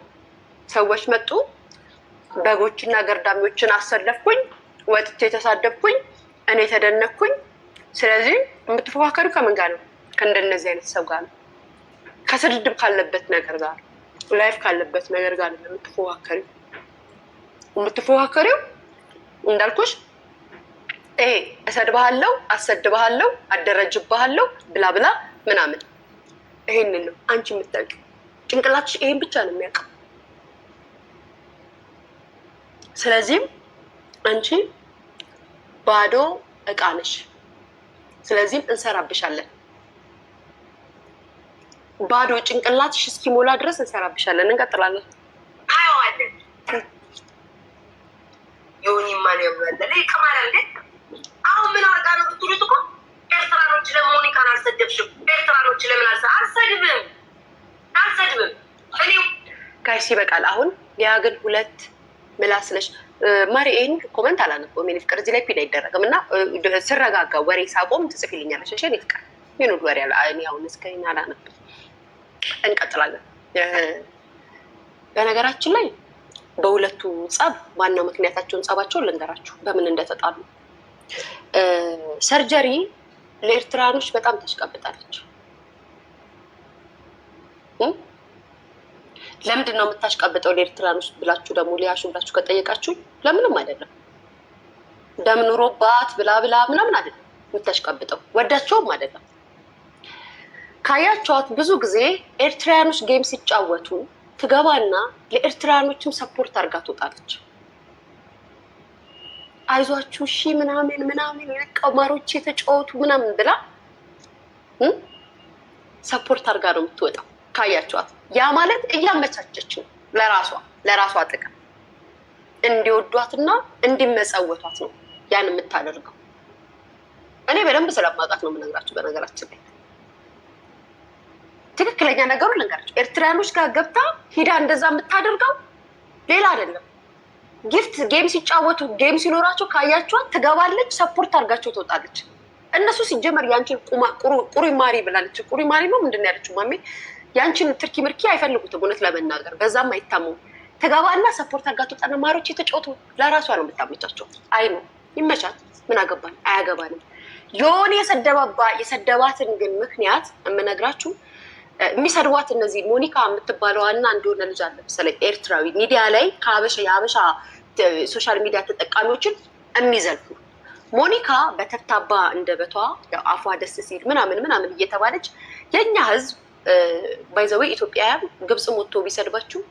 ሰዎች መጡ፣ በጎችና ገርዳሚዎችን አሰለፍኩኝ፣ ወጥቼ የተሳደብኩኝ፣ እኔ ተደነኩኝ። ስለዚህ የምትፎካከሪው ከምን ጋር ነው? ከእንደነዚህ አይነት ሰው ጋር ነው። ከስድድብ ካለበት ነገር ጋር ላይፍ ካለበት ነገር ጋር ነው የምትፎካከሪው። እንዳልኩሽ ይሄ እሰድብሃለሁ፣ አሰድብሃለሁ፣ አደረጅብሃለሁ ብላ ብላ ምናምን ይሄንን ነው አንቺ የምታውቂው። ጭንቅላትሽ ይሄን ብቻ ነው የሚያውቀው። ስለዚህም አንቺ ባዶ እቃ ነሽ። ስለዚህም እንሰራብሻለን። ባዶ ጭንቅላትሽ እስኪሞላ ድረስ እንሰራብሻለን። እንቀጥላለን። አየዋለን ዮኒ ማን ያምናለ ለይከማል እንዴ? አሁን ምን አርጋ ነው ብትሉት እኮ ኤርትራኖች ለሞኒካን አልሰደብሽም። ኤርትራኖች ለምን አልሰድብም? እኔ ጋይስ ይበቃል። አሁን ያ ግን ሁለት ምላስ ነሽ። ማሪኤን ኮመንት አላነበውም። የኔ ፍቅር እዚህ ላይ ፒን አይደረግም እና ስረጋጋ ወሬ ሳቆም ትጽፊልኛለሽ። እሺ የኔ ፍቅር ይኑር ወሬ አላ እኔ አሁን እስከኛ አላነብም። እንቀጥላለን። በነገራችን ላይ በሁለቱ ጸብ ዋናው ምክንያታቸውን ጸባቸውን ልንገራችሁ በምን እንደተጣሉ። ሰርጀሪ ለኤርትራኖች በጣም ተሽቀብጣለች። ለምንድን ነው የምታሽቃብጠው ለኤርትራኖች ብላችሁ ደግሞ ሊያሹ ብላችሁ ከጠየቃችሁ ለምንም አይደለም። ደም ኑሮባት ብላ ብላ ምናምን አይደለም የምታሽቃብጠው፣ ወዳቸውም አይደለም። ካያቸዋት ብዙ ጊዜ ኤርትራኖች ጌም ሲጫወቱ ትገባና ለኤርትራኖችም ሰፖርት አድርጋ ትወጣለች። አይዟችሁ እሺ ምናምን ምናምን የቀማሮች የተጫወቱ ምናምን ብላ ሰፖርት አድርጋ ነው የምትወጣው ካያቸዋት። ያ ማለት እያመቻቸች ነው ለራሷ ጥቅም እንዲወዷትና እንዲመጸወቷት ነው ያን የምታደርገው። እኔ በደንብ ስለማውቃት ነው የምነግራችሁ። በነገራችን ላይ ትክክለኛ ነገሩን ልንገራችሁ። ኤርትራኖች ጋር ገብታ ሂዳ እንደዛ የምታደርገው ሌላ አይደለም። ጊፍት ጌም ሲጫወቱ ጌም ሲኖራቸው ካያቸዋት ትገባለች፣ ሰፖርት አድርጋቸው ትወጣለች። እነሱ ሲጀመር ያንቺን ቁሪማሪ ብላለች። ቁሪማሪ ነው ምንድን ነው ያለችው ማሜ? ያንቺን ትርኪ ምርኪ አይፈልጉትም እውነት ለመናገር በዛም አይታሙም። ትገባና ሰፖርት አድርጋ ትወጣና ማሮች የተጫወቱ ለራሷ ነው የምታመቻቸው። አይ ነው ይመቻት፣ ምን አገባን? አያገባንም። የሆነ የሰደባትን ግን ምክንያት የምነግራችሁ የሚሰድቧት እነዚህ ሞኒካ የምትባለዋና እንደሆነ ልጅ አለ መሰለኝ ኤርትራዊ ሚዲያ ላይ የሀበሻ ሶሻል ሚዲያ ተጠቃሚዎችን የሚዘልፉ ሞኒካ በተብታባ እንደበቷ አፏ ደስ ሲል ምናምን እየተባለች የእኛ ህዝብ ባይዘዌ ኢትዮጵያውያን ግብጽ ሞቶ ቢሰድባችሁ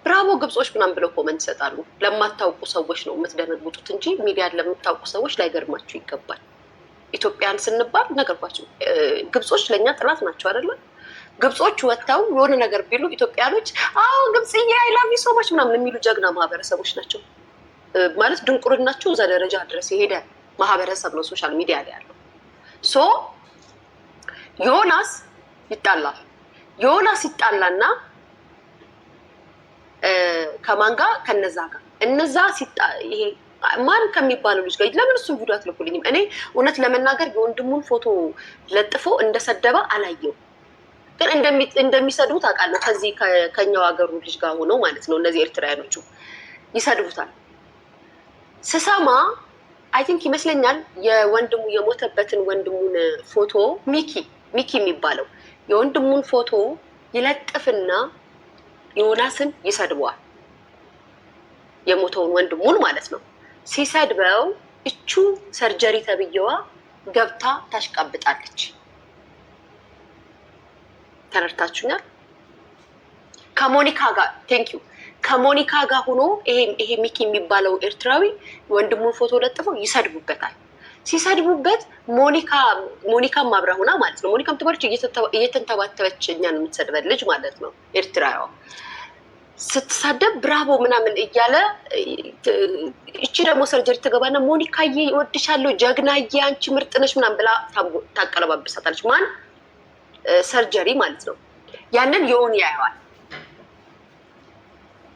ብራቮ ግብጾች ምናምን ብለው ኮመንት ይሰጣሉ። ለማታውቁ ሰዎች ነው የምትደነግጡት እንጂ ሚዲያን ለምታውቁ ሰዎች ላይገርማችሁ ይገባል። ኢትዮጵያን ስንባል ነገርኳቸው። ግብጾች ለእኛ ጥላት ናቸው አይደለም? ግብጾች ወጥተው የሆነ ነገር ቢሉ ኢትዮጵያኖች አዎ ግብጽዬ አይ ላቭ ዩ ሶ ማች ምናምን የሚሉ ጀግና ማህበረሰቦች ናቸው። ማለት ድንቁርናቸው እዛ ደረጃ ድረስ የሄደ ማህበረሰብ ነው ሶሻል ሚዲያ ላይ ያለው። ሶ ዮናስ ይጣላና ከማን ጋር? ከነዛ ጋር እነዛ ይሄ ማን ከሚባለው ልጅ ጋር ለምን እሱን ቪዲዮ አትልኩልኝም? እኔ እውነት ለመናገር የወንድሙን ፎቶ ለጥፎ እንደሰደበ አላየው፣ ግን እንደሚሰድቡት አውቃለሁ። ከዚህ ከኛው ሀገሩ ልጅ ጋር ሆነው ማለት ነው እነዚህ ኤርትራውያኖቹ ይሰድቡታል። ስሰማ አይ ቲንክ ይመስለኛል የወንድሙ የሞተበትን ወንድሙን ፎቶ ሚኪ የሚባለው የወንድሙን ፎቶ ይለጥፍና ዮናስን ይሰድበዋል። የሞተውን ወንድሙን ማለት ነው። ሲሰድበው እቹ ሰርጀሪ ተብዬዋ ገብታ ታሽቃብጣለች። ተረድታችሁኛል? ከሞኒካ ጋር ቴንኪዩ ከሞኒካ ጋር ሆኖ ይሄ ሚኪ የሚባለው ኤርትራዊ ወንድሙን ፎቶ ለጥፈው ይሰድቡበታል። ሲሰድቡበት ሞኒካ ማብራ ሆና ማለት ነው። ሞኒካም ትባለች እየተንተባተበች እኛን የምትሰድበን ልጅ ማለት ነው። ኤርትራዋ ስትሳደብ ብራቮ ምናምን እያለ እቺ ደግሞ ሰርጀሪ ትገባና ሞኒካዬ እወድሻለሁ፣ ጀግናዬ፣ አንቺ ምርጥ ነሽ ምናምን ብላ ታቀለባብሳታለች። ማን? ሰርጀሪ ማለት ነው። ያንን የሆን ያየዋል።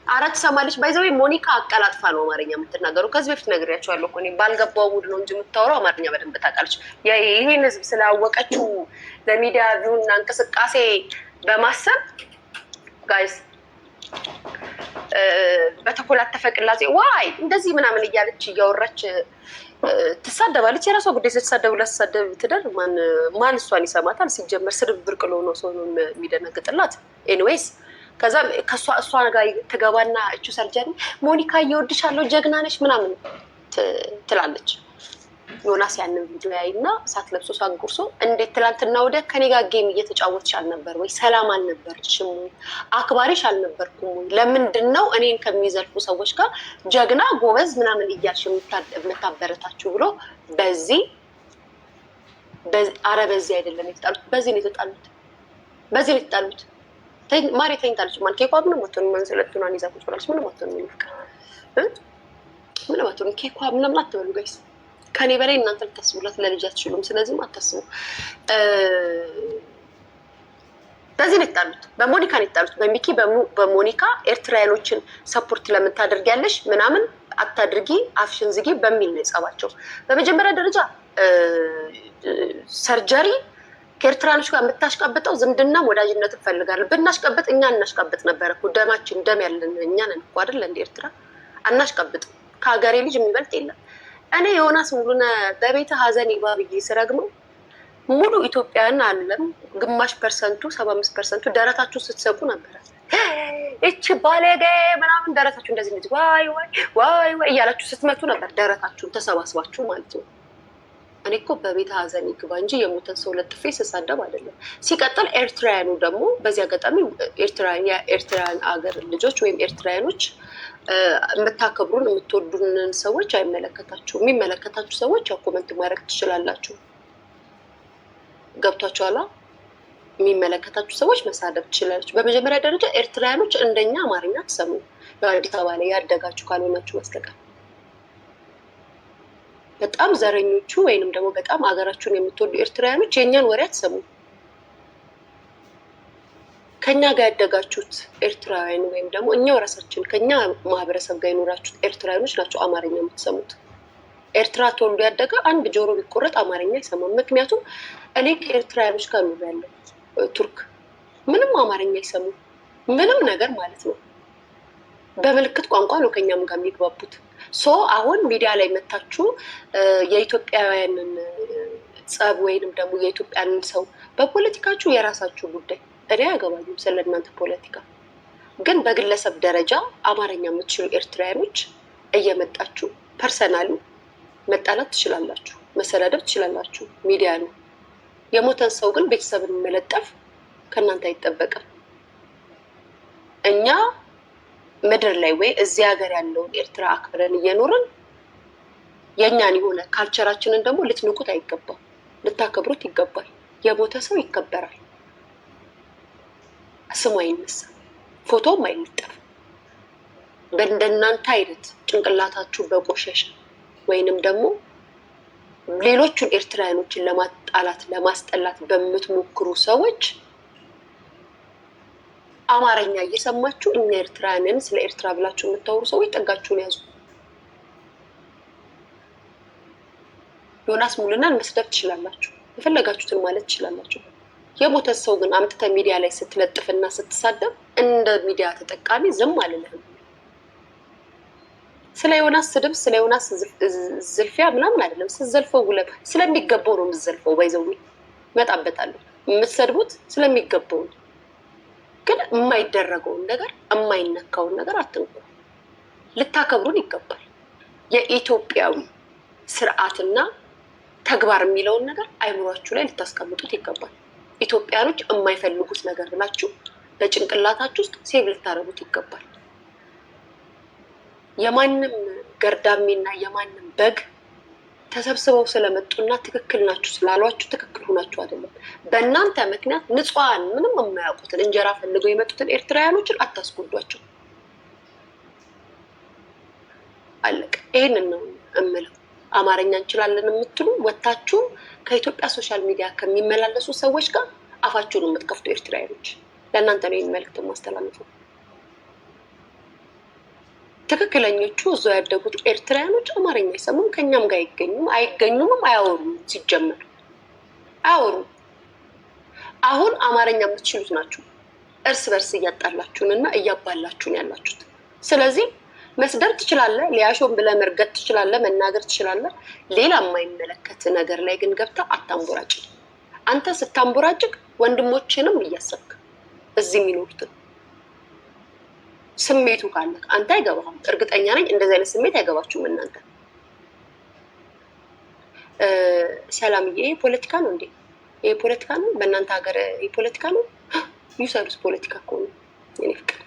አራት ሰማለች ባይዘው ሞኒካ አቀላጥፋ ነው አማርኛ የምትናገረው። ከዚህ በፊት ነግሬያቸዋለሁ እኮ እኔ ባልገባው ሙድ ነው እንጂ የምታወራው አማርኛ በደንብ ታውቃለች። ይሄን ህዝብ ስላወቀችው ለሚዲያ ቪውና እንቅስቃሴ በማሰብ ጋይስ በተኮላተፈ ቅላጼ ዋይ እንደዚህ ምናምን እያለች እያወራች ትሳደባለች። የራሷ ጉዳይ። ስትሳደብ ላትሳደብ ትደር። ማን እሷን ይሰማታል? ሲጀመር ስድብ ብርቅ ለሆነ ሰው ነው የሚደነግጥላት። ኤኒዌይስ ከዛ እሷ ጋር ትገባና እቹ ሰርጀሪ ሞኒካ እየወድሻለሁ ጀግና ነች ምናምን ትላለች። ዮናስ ያንን ቪዲዮ ያይና እሳት ለብሶ ሳጉርሶ እንዴት ትላንትና ወደ ከኔ ጋር ጌም እየተጫወትሽ አልነበር ወይ? ሰላም አልነበርሽም ወይ? አክባሪሽ አልነበርኩም ወይ? ለምንድን ነው እኔን ከሚዘልፉ ሰዎች ጋር ጀግና ጎበዝ ምናምን እያልሽ የምታበረታችሁ ብሎ በዚህ አይደለም የተጣሉት፣ በዚህ ነው የተጣሉት። ማሪ ተኝታለች። ማን ኬኳ ምንም አትሆንም። ማን ስለጥኗን ይዛ ቁጭ ብላለች። ምንም አትሆንም። ይፍቃ ምንም አትሆንም። ኬኳ ምንም አትበሉ ጋይስ። ከኔ በላይ እናንተ ልታስቡላት ለልጅ አትችሉም። ስለዚህም አታስቡ። በዚህ ነው የተጣሉት። በሞኒካ ነው የተጣሉት። በሚኪ በሞኒካ ኤርትራውያኖችን ሰፖርት ለምታደርጊያለሽ ምናምን አታድርጊ፣ አፍሽን ዝጊ በሚል ነው የጸባቸው። በመጀመሪያ ደረጃ ሰርጀሪ ከኤርትራኖች ጋር የምታሽቃብጠው ዝምድና ወዳጅነት እንፈልጋለን። ብናሽቃብጥ እኛ እናሽቃብጥ ነበረ እኮ ደማችን ደም ያለን እኛ ነን እኮ አይደል? እንደ ኤርትራ አናሽቃብጥ። ከሀገሬ ልጅ የሚበልጥ የለም። እኔ ዮናስ ሙሉነ በቤተ ሀዘን ይግባ ብዬ ስረግመው ሙሉ ኢትዮጵያን አለም ግማሽ ፐርሰንቱ 75% ደረታችሁ ስትሰቁ ነበር። እቺ ባለጌ ምናምን ደረታችሁ እንደዚህ ዋይ ዋይ ዋይ ዋይ እያላችሁ ስትመቱ ነበር፣ ደረታችሁን ተሰባስባችሁ ማለት ነው። እኔ እኮ በቤተ ሀዘን ይግባ እንጂ የሞተን ሰው ለጥፌ ስሳደብ አይደለም። ሲቀጥል ኤርትራውያኑ ደግሞ በዚህ አጋጣሚ የኤርትራውያን አገር ልጆች ወይም ኤርትራውያኖች የምታከብሩን የምትወዱንን ሰዎች አይመለከታችሁ። የሚመለከታችሁ ሰዎች ያው ኮመንት ማድረግ ትችላላችሁ። ገብቷችኋል? የሚመለከታችሁ ሰዎች መሳደብ ትችላላችሁ። በመጀመሪያ ደረጃ ኤርትራውያኖች እንደኛ አማርኛ ትሰሙ፣ አዲስ አበባ ላይ ያደጋችሁ ካልሆናችሁ በስተቀር በጣም ዘረኞቹ ወይንም ደግሞ በጣም ሀገራችሁን የምትወዱ ኤርትራውያኖች የእኛን ወሬ አትሰሙ። ከኛ ጋር ያደጋችሁት ኤርትራውያን ወይም ደግሞ እኛው ራሳችን ከኛ ማህበረሰብ ጋር የኖራችሁት ኤርትራውያኖች ናቸው አማርኛ የምትሰሙት። ኤርትራ ተወልዶ ያደገ አንድ ጆሮ ቢቆረጥ አማርኛ አይሰማም። ምክንያቱም እኔ ከኤርትራውያኖች ጋር ኖሬያለሁ። ቱርክ ምንም አማርኛ አይሰሙ፣ ምንም ነገር ማለት ነው። በምልክት ቋንቋ ነው ከኛም ጋር የሚግባቡት። አሁን ሚዲያ ላይ መታችሁ የኢትዮጵያውያንን ጸብ ወይንም ደግሞ የኢትዮጵያንን ሰው በፖለቲካችሁ የራሳችሁ ጉዳይ፣ እኔ አያገባኝም ስለ እናንተ ፖለቲካ። ግን በግለሰብ ደረጃ አማርኛ የምትችሉ ኤርትራውያኖች እየመጣችሁ ፐርሰናሊ መጣላት ትችላላችሁ፣ መሰዳደብ ትችላላችሁ። ሚዲያ ነው። የሞተን ሰው ግን ቤተሰብን መለጠፍ ከእናንተ አይጠበቅም። እኛ ምድር ላይ ወይ እዚህ ሀገር ያለውን ኤርትራ አክብረን እየኖርን የእኛን የሆነ ካልቸራችንን ደግሞ ልትንቁት አይገባም፣ ልታከብሩት ይገባል። የሞተ ሰው ይከበራል፣ ስሙ አይነሳም፣ ፎቶም አይለጠፍም። በእንደናንተ አይነት ጭንቅላታችሁ በቆሸሸ ወይንም ደግሞ ሌሎቹን ኤርትራውያኖችን ለማጣላት ለማስጠላት በምትሞክሩ ሰዎች አማርኛ እየሰማችሁ እኛ ኤርትራውያንን ስለ ኤርትራ ብላችሁ የምታወሩ ሰዎች ጠጋችሁን ያዙ። ዮናስ ሙሉናን መስደብ ትችላላችሁ፣ የፈለጋችሁትን ማለት ትችላላችሁ። የሞተ ሰው ግን አምጥተ ሚዲያ ላይ ስትለጥፍና ስትሳደብ እንደ ሚዲያ ተጠቃሚ ዝም አልልህም። ስለ ዮናስ ስድብ ስለ ዮናስ ዝልፊያ ምናምን አይደለም። ስትዘልፈው ውለብ ስለሚገባው ነው የምትዘልፈው። ባይዘው መጣበታለሁ። የምትሰድቡት ስለሚገባው ነው። ግን የማይደረገውን ነገር የማይነካውን ነገር አትንኩ። ልታከብሩን ይገባል። የኢትዮጵያዊ ስርዓትና ተግባር የሚለውን ነገር አይምሯችሁ ላይ ልታስቀምጡት ይገባል። ኢትዮጵያኖች የማይፈልጉት ነገር ብላችሁ በጭንቅላታችሁ ውስጥ ሴቭ ልታረጉት ይገባል። የማንም ገርዳሜና የማንም በግ ተሰብስበው ስለመጡና ትክክል ናችሁ ስላሏችሁ ትክክል ሆናችሁ አይደለም። በእናንተ ምክንያት ንጹሃን ምንም የማያውቁትን እንጀራ ፈልገው የመጡትን ኤርትራውያኖችን አታስጎዷቸው። አለቀ። ይሄንን ነው እምለው። አማርኛ እንችላለን የምትሉ ወታችሁ ከኢትዮጵያ ሶሻል ሚዲያ ከሚመላለሱ ሰዎች ጋር አፋችሁን የምትከፍቱ ኤርትራውያኖች ለእናንተ ነው ይሄን መልዕክት የማስተላልፈው። ትክክለኞቹ እዛው ያደጉት ኤርትራውያኖች አማርኛ አይሰሙም፣ ከኛም ጋር አይገኙም፣ አያወሩም። ሲጀመር አያወሩም። አሁን አማርኛ የምትችሉት ናችሁ እርስ በርስ እያጣላችሁንና እያባላችሁን ያላችሁት። ስለዚህ መስደብ ትችላለህ፣ ሊያሾም ብለህ መርገጥ ትችላለህ፣ መናገር ትችላለህ። ሌላ የማይመለከት ነገር ላይ ግን ገብተህ አታንቦራጭ። አንተ ስታንቦራጭቅ ወንድሞችንም እያሰብክ እዚህ የሚኖሩትን ስሜቱ ካለ አንተ አይገባህም። እርግጠኛ ነኝ እንደዚህ አይነት ስሜት አይገባችሁም እናንተ። ሰላምዬ ይሄ ፖለቲካ ነው እንዴ? ይሄ ፖለቲካ ነው በእናንተ ሀገር? ይሄ ፖለቲካ ነው? ይውሰዱት። ፖለቲካ እኮ ነው የኔ ፍቅር።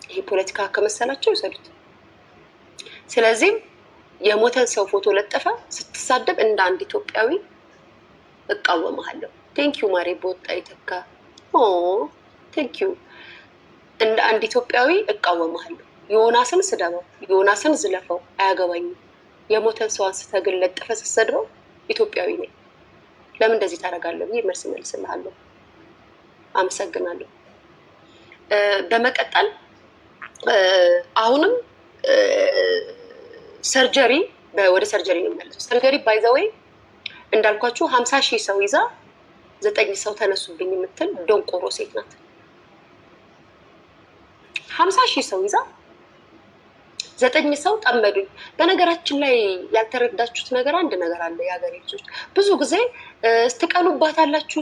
ይሄ ፖለቲካ ከመሰላቸው ይውሰዱት። ስለዚህም የሞተን ሰው ፎቶ ለጠፈ ስትሳደብ እንደ አንድ ኢትዮጵያዊ እቃወምሃለሁ። ቴንኪዩ ማሬ በወጣ ይተካ። ቴንኪዩ እንደ አንድ ኢትዮጵያዊ እቃወምሃለሁ። ዮናስን ስደበው፣ ዮናስን ዝለፈው፣ አያገባኝም። የሞተን ሰው አንስተህ ግን ለጥፈህ ስትሰድበው ኢትዮጵያዊ ነኝ። ለምን እንደዚህ ታደርጋለህ ብዬ መልስ መልስልሃለሁ። አመሰግናለሁ። በመቀጠል አሁንም ሰርጀሪ ወደ ሰርጀሪ ነው የሚመለሰው። ሰርጀሪ ባይ ዘ ዌይ እንዳልኳችሁ 50,000 ሰው ይዛ 9 ሰው ተነሱብኝ የምትል ዶንቆሮ ሴት ናት። 50,000 ሰው ይዛ 9 ሰው ጠመዱኝ። በነገራችን ላይ ያልተረዳችሁት ነገር አንድ ነገር አለ። የሀገሬ ልጆች ብዙ ጊዜ ትቀኑባታላችሁ።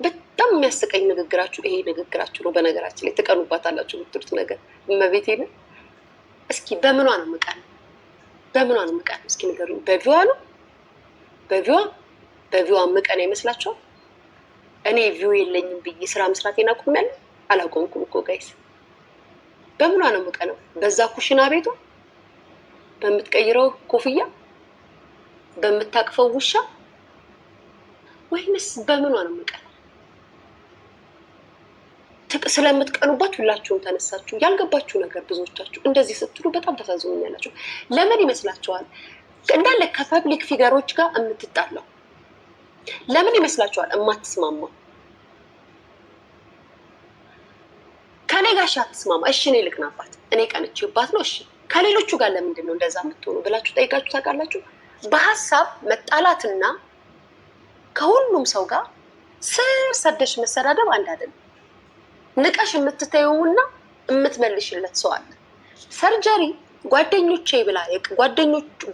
በጣም የሚያስቀኝ ንግግራችሁ ይሄ ንግግራችሁ ነው። በነገራችን ላይ ትቀኑባታላችሁ የምትሉት ነገር እመቤቴን፣ እስኪ በምኗ ነው የምቀነው? እስኪ ንገሩኝ። በቪዋ ነው? በቪዋ የምቀና ይመስላችኋል? እኔ ቪው የለኝም ብዬ ስራ መስራቴን አቁሜያለሁ። አላቆምኩም እኮ ጋይስ። በምኗ ነው የምቀነው? በዛ ኩሽና ቤቷ፣ በምትቀይረው ኮፍያ፣ በምታቅፈው ውሻ፣ ወይንስ በምኗ ነው የምቀነው? ስለምትቀኑባት ሁላችሁም ተነሳችሁ። ያልገባችሁ ነገር ብዙዎቻችሁ እንደዚህ ስትሉ በጣም ተሳዝኑኛላችሁ። ለምን ይመስላችኋል እንዳለ ከፐብሊክ ፊገሮች ጋር የምትጣላው? ለምን ይመስላችኋል የማትስማማው? ከኔ ጋር አትስማማ። እሺ እኔ ልቅናባት፣ እኔ ቀንቼባት ነው። እሺ ከሌሎቹ ጋር ለምንድን ነው እንደዛ የምትሆኑ ብላችሁ ጠይቃችሁ ታውቃላችሁ? በሀሳብ መጣላትና ከሁሉም ሰው ጋር ስር ሰደሽ መሰዳደብ አንድ አይደለም። ንቀሽ የምትተይውና የምትመልሽለት ሰው አለ። ሰርጀሪ ጓደኞቼ ብላ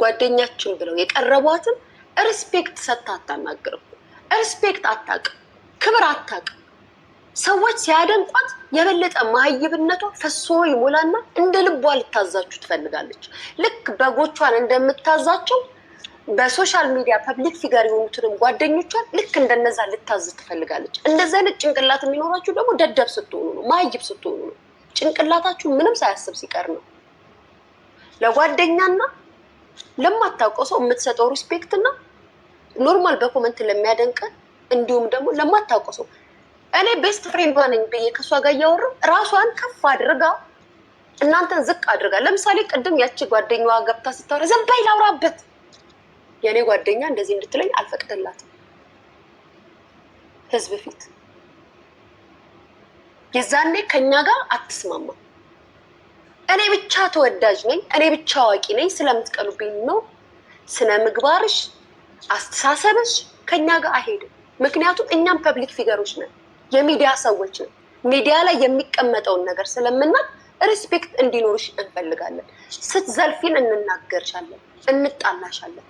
ጓደኛችን ብለው የቀረቧትን ሪስፔክት ሰጥታ አታናግርም። ሪስፔክት አታውቅም፣ ክብር አታውቅም። ሰዎች ሲያደንቋት የበለጠ ማህይብነቷ ፈሶ ይሞላና እንደ ልቧ ልታዛችሁ ትፈልጋለች። ልክ በጎቿን እንደምታዛቸው በሶሻል ሚዲያ ፐብሊክ ፊገር የሆኑትንም ጓደኞቿን ልክ እንደነዛ ልታዝ ትፈልጋለች። እንደዚህ አይነት ጭንቅላት የሚኖራችሁ ደግሞ ደደብ ስትሆኑ ነው፣ ማህይብ ስትሆኑ ነው። ጭንቅላታችሁ ምንም ሳያስብ ሲቀር ነው። ለጓደኛና ለማታውቀው ሰው የምትሰጠው ሪስፔክት እና ኖርማል በኮመንት ለሚያደንቅ እንዲሁም ደግሞ ለማታውቀው ሰው እኔ ቤስት ፍሬንዷ ነኝ ብዬ ከሷ ጋር እያወራሁ ራሷን ከፍ አድርጋ እናንተን ዝቅ አድርጋ፣ ለምሳሌ ቅድም ያቺ ጓደኛዋ ገብታ ስታወራ ዝም በይ ላውራበት፣ የኔ ጓደኛ እንደዚህ እንድትለኝ አልፈቅድላትም። ህዝብ ፊት የዛኔ ከኛ ጋር አትስማማም። እኔ ብቻ ተወዳጅ ነኝ፣ እኔ ብቻ አዋቂ ነኝ ስለምትቀኑብኝ ነው። ስነ ምግባርሽ፣ አስተሳሰብሽ ከኛ ጋር አይሄድም። ምክንያቱም እኛም ፐብሊክ ፊገሮች ነን፣ የሚዲያ ሰዎች ነን። ሚዲያ ላይ የሚቀመጠውን ነገር ስለምናት ሪስፔክት እንዲኖርሽ እንፈልጋለን። ስትዘልፊን እንናገርሻለን፣ እንጣላሻለን።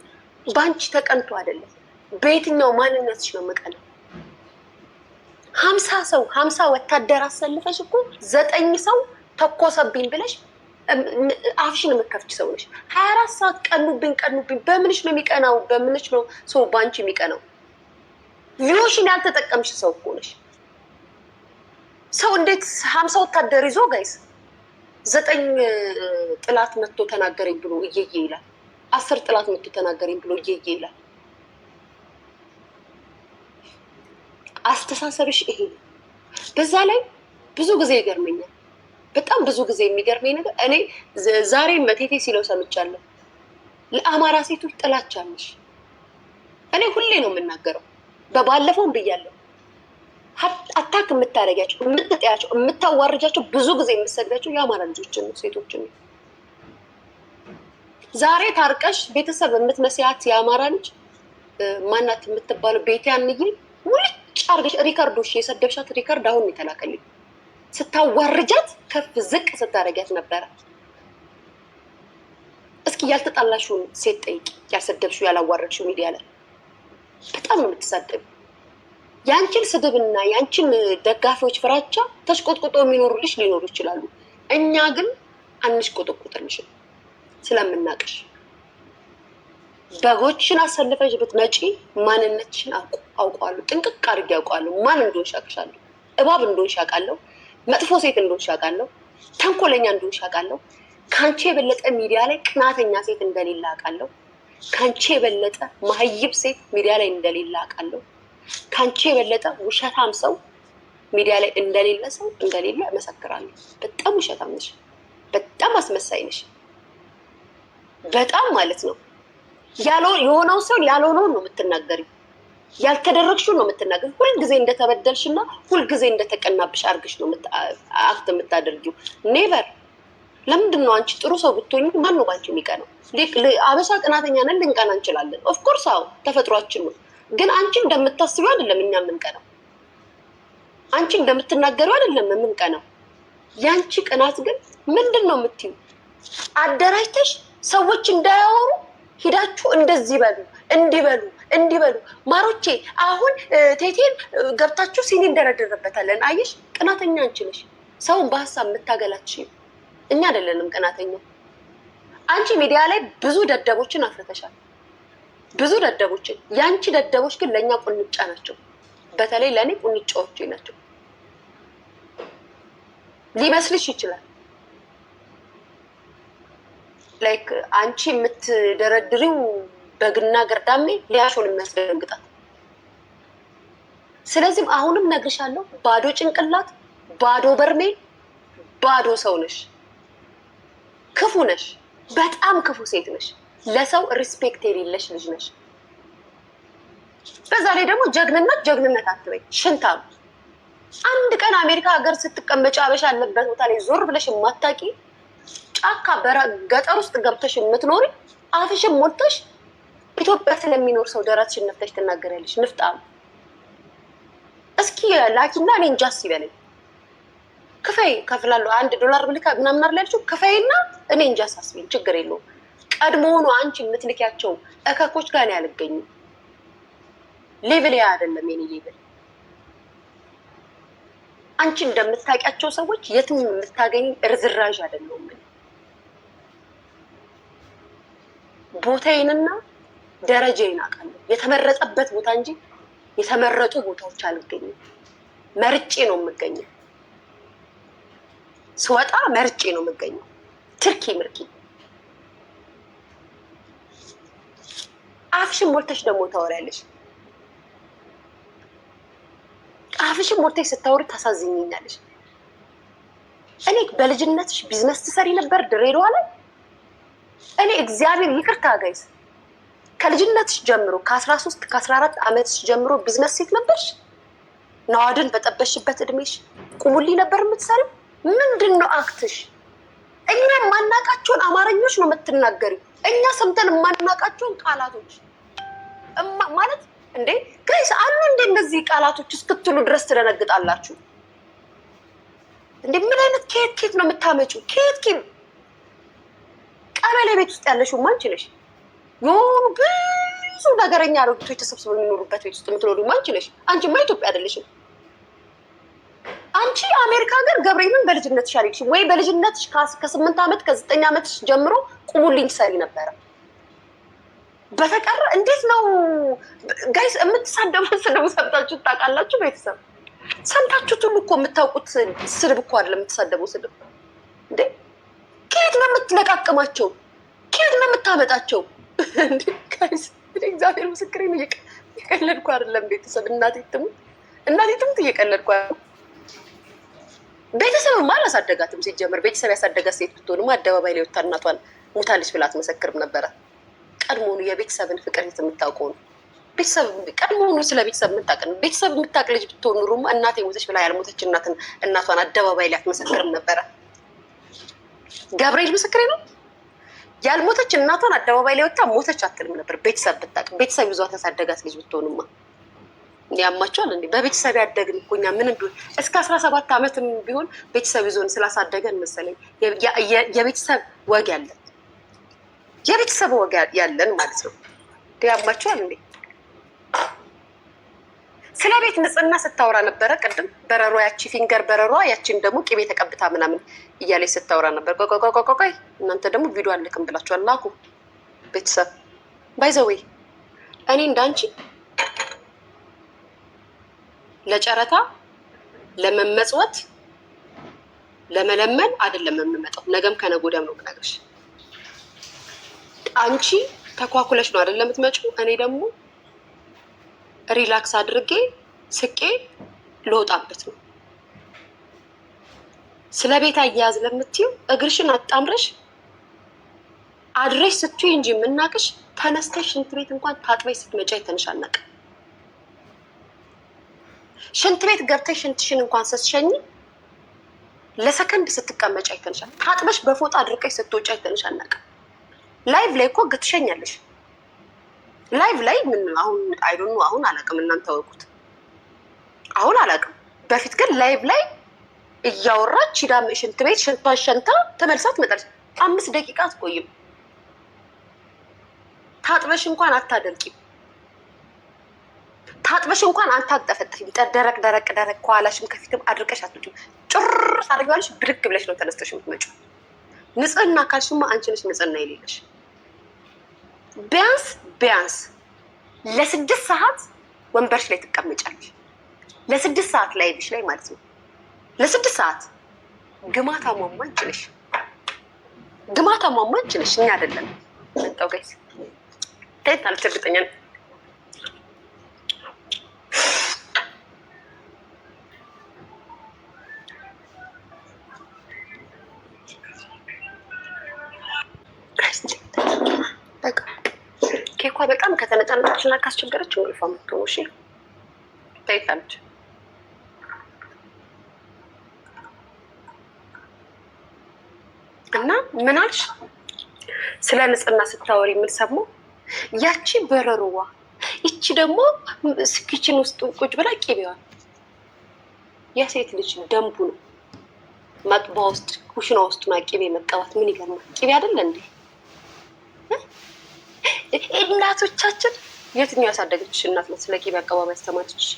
በአንቺ ተቀንቶ አይደለም። በየትኛው ማንነትሽ ነው የምቀነው? 50 ወታደር አሰልፈሽ እኮ 9 ሰው ተኮሰብኝ ብለሽ አፍሽን የምከፍች ሰው ነሽ። 24 ሰዓት ቀኑብኝ። በምንሽ ነው የሚቀናው? በምንሽ ነው ሰው ባንቺ የሚቀናው? ቪዮሽን ያልተጠቀምሽ ሰው እኮ ነሽ። ሰው እንዴት 50 ወታደር ይዞ ጋይስ 9 ጥላት መጥቶ ተናገረኝ ብሎ እየየ ይላል? 10 ጥላት መጥቶ ተናገረኝ ብሎ እየየ ይላል? አስተሳሰብሽ ይሄ ነው። በዛ ላይ ብዙ ጊዜ ይገርመኛል። በጣም ብዙ ጊዜ የሚገርመኝ ነገር እኔ ዛሬ መቴቴ ሲለው ሰምቻለሁ። ለአማራ ሴቶች ጥላቻ አለሽ። እኔ ሁሌ ነው የምናገረው፣ በባለፈውም ብያለሁ። አታክ የምታደርጊያቸው፣ የምትጠያቸው፣ የምታዋርጃቸው፣ ብዙ ጊዜ የምትሰድቢያቸው የአማራ ልጆችን ነው፣ ሴቶችን ነው። ዛሬ ታርቀሽ ቤተሰብ የምትመስያት የአማራ ልጅ ማናት የምትባለው ቤት ያንዬ ሙልጭ አርገሽ ሪካርዶሽ የሰደብሻት ሪካርድ አሁን የተላከልኝ ስታዋርጃት ከፍ ዝቅ ስታደርጊያት ነበረ። እስኪ ያልተጣላሽውን ሴት ጠይቂ፣ ያልሰደብሽው ያላዋረድሽው ሚዲያ ላይ በጣም ነው የምትሳደብ። ያንቺን ስድብና ያንቺን ደጋፊዎች ፍራቻ ተሽቆጥቁጦ የሚኖሩልሽ ሊኖሩ ይችላሉ። እኛ ግን አንሽቆጥቁጥልሽም ስለምናቅሽ። በጎችን አሰልፈሽ ብትመጪ ማንነትሽን አውቀዋለሁ፣ ጥንቅቅ አድርጌ አውቀዋለሁ። ማን እንደሆንሽ አውቅሻለሁ። እባብ እንደሆንሽ አውቃለሁ። መጥፎ ሴት እንደሆንሽ አውቃለሁ። ተንኮለኛ እንደሆንሽ አውቃለሁ። ካንቺ የበለጠ ሚዲያ ላይ ቅናተኛ ሴት እንደሌለ አውቃለሁ። ካንቺ የበለጠ ማህይብ ሴት ሚዲያ ላይ እንደሌለ አውቃለሁ። ካንቺ የበለጠ ውሸታም ሰው ሚዲያ ላይ እንደሌለ እመሰክራለሁ። በጣም ውሸታም ነሽ፣ በጣም አስመሳይ ነሽ። በጣም ማለት ነው። የሆነው ሰው ያልሆነውን ነው የምትናገሪው፣ ያልተደረግሽውን ነው የምትናገሪው። ሁልጊዜ እንደተበደልሽና ሁልጊዜ እንደተቀናብሽ አድርግሽ ነው አክት የምታደርጊው። ኔቨር። ለምንድን ነው አንቺ ጥሩ ሰው ብትሆኚ ማን ነው ባንቺ የሚቀናው? አበሻ ቅናተኛ ነን፣ ልንቀና እንችላለን። ኦፍኮርስ አዎ፣ ተፈጥሯችን ነው። ግን አንቺ እንደምታስቢው አይደለም እኛ የምንቀናው። አንቺ እንደምትናገሪው አይደለም የምንቀናው። ያንቺ ቅናት ግን ምንድን ነው የምትይው? አደራጅተሽ ሰዎች እንዳያወሩ ሂዳችሁ እንደዚህ በሉ እንዲበሉ ማሮቼ። አሁን ቴቴን ገብታችሁ ሲኒ እንደረደረበታለን። አየሽ፣ ቅናተኛ አንቺ ነሽ። ሰውን በሀሳብ የምታገላች እኛ አይደለንም ቅናተኛ። አንቺ ሚዲያ ላይ ብዙ ደደቦችን አፍርተሻል፣ ብዙ ደደቦችን። የአንቺ ደደቦች ግን ለእኛ ቁንጫ ናቸው። በተለይ ለእኔ ቁንጫዎች ናቸው። ሊመስልሽ ይችላል ላይክ አንቺ የምትደረድሪው በግና ገርዳሜ ሊያሾን የሚያስደነግጣት። ስለዚህም አሁንም ነግርሻለሁ፣ ባዶ ጭንቅላት፣ ባዶ በርሜል፣ ባዶ ሰው ነሽ። ክፉ ነሽ፣ በጣም ክፉ ሴት ነሽ። ለሰው ሪስፔክት የሌለሽ ልጅ ነሽ። በዛ ላይ ደግሞ ጀግንነት አትበይ። ሽንታም አንድ ቀን አሜሪካ ሀገር ስትቀመጪ አበሻ ያለበት ቦታ ላይ ዞር ብለሽ የማታውቂ ጫካ ገጠር ውስጥ ገብተሽ የምትኖሪ አፍሽን ሞልተሽ ኢትዮጵያ ስለሚኖር ሰው ደረትሽን ነፍተሽ ትናገሪያለሽ። ንፍጣም እስኪ ላኪና እኔ እንጃስ ይበለኝ። ክፈይ ከፍላለሁ $1 ብልካ ምናምን አይደል ያልሽው? ክፈይና እኔ እንጃስ አስቢኝ፣ ችግር የለውም። ቀድሞውኑ አንቺ የምትልኪያቸው እከኮች ጋር ነው ያልገኙ። ሌቭል ያ አይደለም የኔ ሌቭል። አንቺ እንደምታውቂያቸው ሰዎች የትም የምታገኝ እርዝራዥ አይደለሁም። ቦታዬንና ደረጃዬን አውቃለሁ። የተመረጠበት ቦታ እንጂ የተመረጡ ቦታዎች አልገኝም። መርጬ ነው የምገኘው። ስወጣ መርጬ ነው የምገኘው። ትርኪ ምርኪ አፍሽን ሞልተሽ ደግሞ ታወሪያለሽ። አፍሽን ሞልተሽ ስታወሪ ታሳዝኝኛለሽ። እኔ በልጅነትሽ ቢዝነስ ትሰሪ ነበር ድሬዳዋ ላይ። እኔ እግዚአብሔር ይቅርታ ጋይስ፣ ከልጅነትሽ ጀምሮ ከ13 ከ14 ዓመትሽ ጀምሮ ቢዝነስ ሴት ነበርሽ። ነዋድን በጠበሽበት እድሜሽ ቁሙሊ ነበር የምትሰሪው። ምንድን ነው አክትሽ? እኛ የማናቃቸውን አማርኞች ነው የምትናገሪው። እኛ ሰምተን የማናቃቸውን ቃላቶች ማለት እንዴ ጋይስ አሉ እንዴ? እነዚህ ቃላቶች እስክትሉ ድረስ ትደነግጣላችሁ እንዴ? ምን አይነት ኬት ነው የምታመጪው? ኬት ቀበሌ ቤት ውስጥ ያለሽው ማንቺ ነሽ። የሆኑ ብዙ ነገረኛ አሮጊቶች ተሰብስበው የሚኖሩበት ቤት ውስጥ የምትኖሩ ማንቺ ነሽ። አንቺማ ኢትዮጵያ አይደለሽም። አንቺ አሜሪካ ሀገር ገብርኤልን በልጅነትሽ አልሄድሽም ወይ? በልጅነትሽ ከ8 ዓመት ከ9 ዓመትሽ ጀምሮ ቁሙልኝ ትሰሪ ነበረ። በተቀረ እንዴት ነው ጋይስ የምትሳደቡት? ስድቡ ሰምታችሁ ታውቃላችሁ? ቤተሰብ ሰምታችሁት ሁሉ እኮ የምታውቁት ስድብ እኮ አይደለም የምትሳደበው ስድብ እንዴ። ከየት ነው የምትለቃቅማቸው? ከየት ነው የምታመጣቸው? እንዴ ጋይስ እግዚአብሔር ምስክሬ ነው። እየቀለድኩ አይደለም ቤተሰብ። እናቴ ትሙት እየቀለድኩ አይደለም። ቤተሰብማ አላሳደጋትም። ሲጀመር ቤተሰብ ያሳደጋት ሴት ብትሆንማ አደባባይ ላይ ወጥታ እናቷን ሙታለች ብላ አትመሰክርም ነበረ። ቀድሞውኑ የቤተሰብን ፍቅር የምታውቀው ነው። ቤተሰብ ቀድሞውኑ ስለ ቤተሰብ የምታውቅ ነው። ቤተሰብ የምታውቅ ልጅ ብትሆን ኑሮማ እናቴ ሞተች ብላ ያልሞተች እናቷን አደባባይ ላይ አትመሰክርም ነበረ። ገብርኤል ምስክሬ ነው። ያልሞተች እናቷን አደባባይ ላይ ወጥታ ሞተች አትልም ነበር። ቤተሰብ ብታውቅ፣ ቤተሰብ ይዟት ያሳደጋት ልጅ ብትሆንማ ያማቸዋል እንዴ? በቤተሰብ ያደግን እኮ እኛ ምን ቢሆን እስከ 17 ዓመትም ቢሆን ቤተሰብ ይዞን ስላሳደገን መሰለኝ የቤተሰብ ወግ ያለን የቤተሰብ ወግ ያለን ማለት ነው። ያማቸዋል እንዴ? ስለ ቤት ንጽህና ስታወራ ነበረ ቅድም። በረሮ ያቺ ፊንገር በረሯ ያቺን ደግሞ ቅቤ ተቀብታ ምናምን እያለች ስታወራ ነበር። ቆይ እናንተ ደግሞ ቪዲዮ አልክም ብላችኋል። ላኩ ቤተሰብ ባይዘዌ እኔ እንዳንቺ ለጨረታ ለመመጽወት ለመለመን አይደለም የምመጣው። ነገም ከነገ ወዲያም ነው የምነግርሽ። አንቺ ተኳኩለሽ ነው አይደለም የምትመጪው። እኔ ደግሞ ሪላክስ አድርጌ ስቄ ልወጣበት ነው። ስለ ቤት አያያዝ ለምትይው እግርሽን አጣምረሽ አድረሽ ስትይ እንጂ የምናቅሽ ተነስተሽ ሽንት ቤት እንኳን ታጥበሽ ስትመጪ አይተንሽ አናውቅም። ሽንት ቤት ገብተሽ ሽንትሽን እንኳን ስትሸኝ ለሰከንድ ስትቀመጭ አይተንሻል። ታጥበሽ በፎጣ አድርቀሽ ስትወጪ አይተንሽ አናውቅም። ላይቭ ላይ እኮ ትሸኛለሽ። ላይቭ ላይ ምን አሁን አይዶኑ አሁን አላውቅም፣ እናንተ ወቁት። አሁን አላውቅም። በፊት ግን ላይቭ ላይ እያወራች ሂዳ ሽንት ቤት ሽንቷን ሸንታ ተመልሳ ትመጣለች። 5 ደቂቃ አትቆይም። ታጥበሽ እንኳን አታደርቂም። ታጥበሽ እንኳን አታጠፈጥፊም። ደረቅ ደረቅ ደረቅ ከኋላሽም ከፊትም አድርቀሽ አትወጪም። ጭርስ አድርጊዋለሽ። ብድግ ብለሽ ነው ተነስተሽ የምትመጪው። ንጽህና ካልሽማ አንቺ ነሽ ንጽህና የሌለሽ። ቢያንስ ለ6 ሰዓት ወንበርሽ ላይ ትቀመጫለሽ። ለ6 ሰዓት ላይብሽ ላይ ማለት ነው። ለ6 ሰዓት ግማታሟ አንቺ ነሽ። ግማታሟ አንቺ ነሽ፣ እኛ አይደለም። መጣው ጋይስ ታይታለች። እርግጠኛ ነኝ ኬኳ በጣም ከተነጫነችና ካስቸገረች እንቅልፏ መጥቶ ነው። እሺ ታይታለች። እና ምን አልሽ? ስለ ንጽህና ስታወሪ የምንሰማው ያቺ በረሮዋ፣ ይቺ ደግሞ ኪችን ውስጥ ቁጭ ብላ ቂቤዋል። የሴት ልጅ ደንቡ ነው። መጥባ ውስጥ ኩሽና ውስጥ ና ቂቤ መቀባት ምን ይገርማል? ቂቤ አይደለ እንዴ? እናቶቻችን የትኛው ያሳደገችሽ እናት ነው ስለ ቂቤ አቀባቢ ያስተማረችሽ?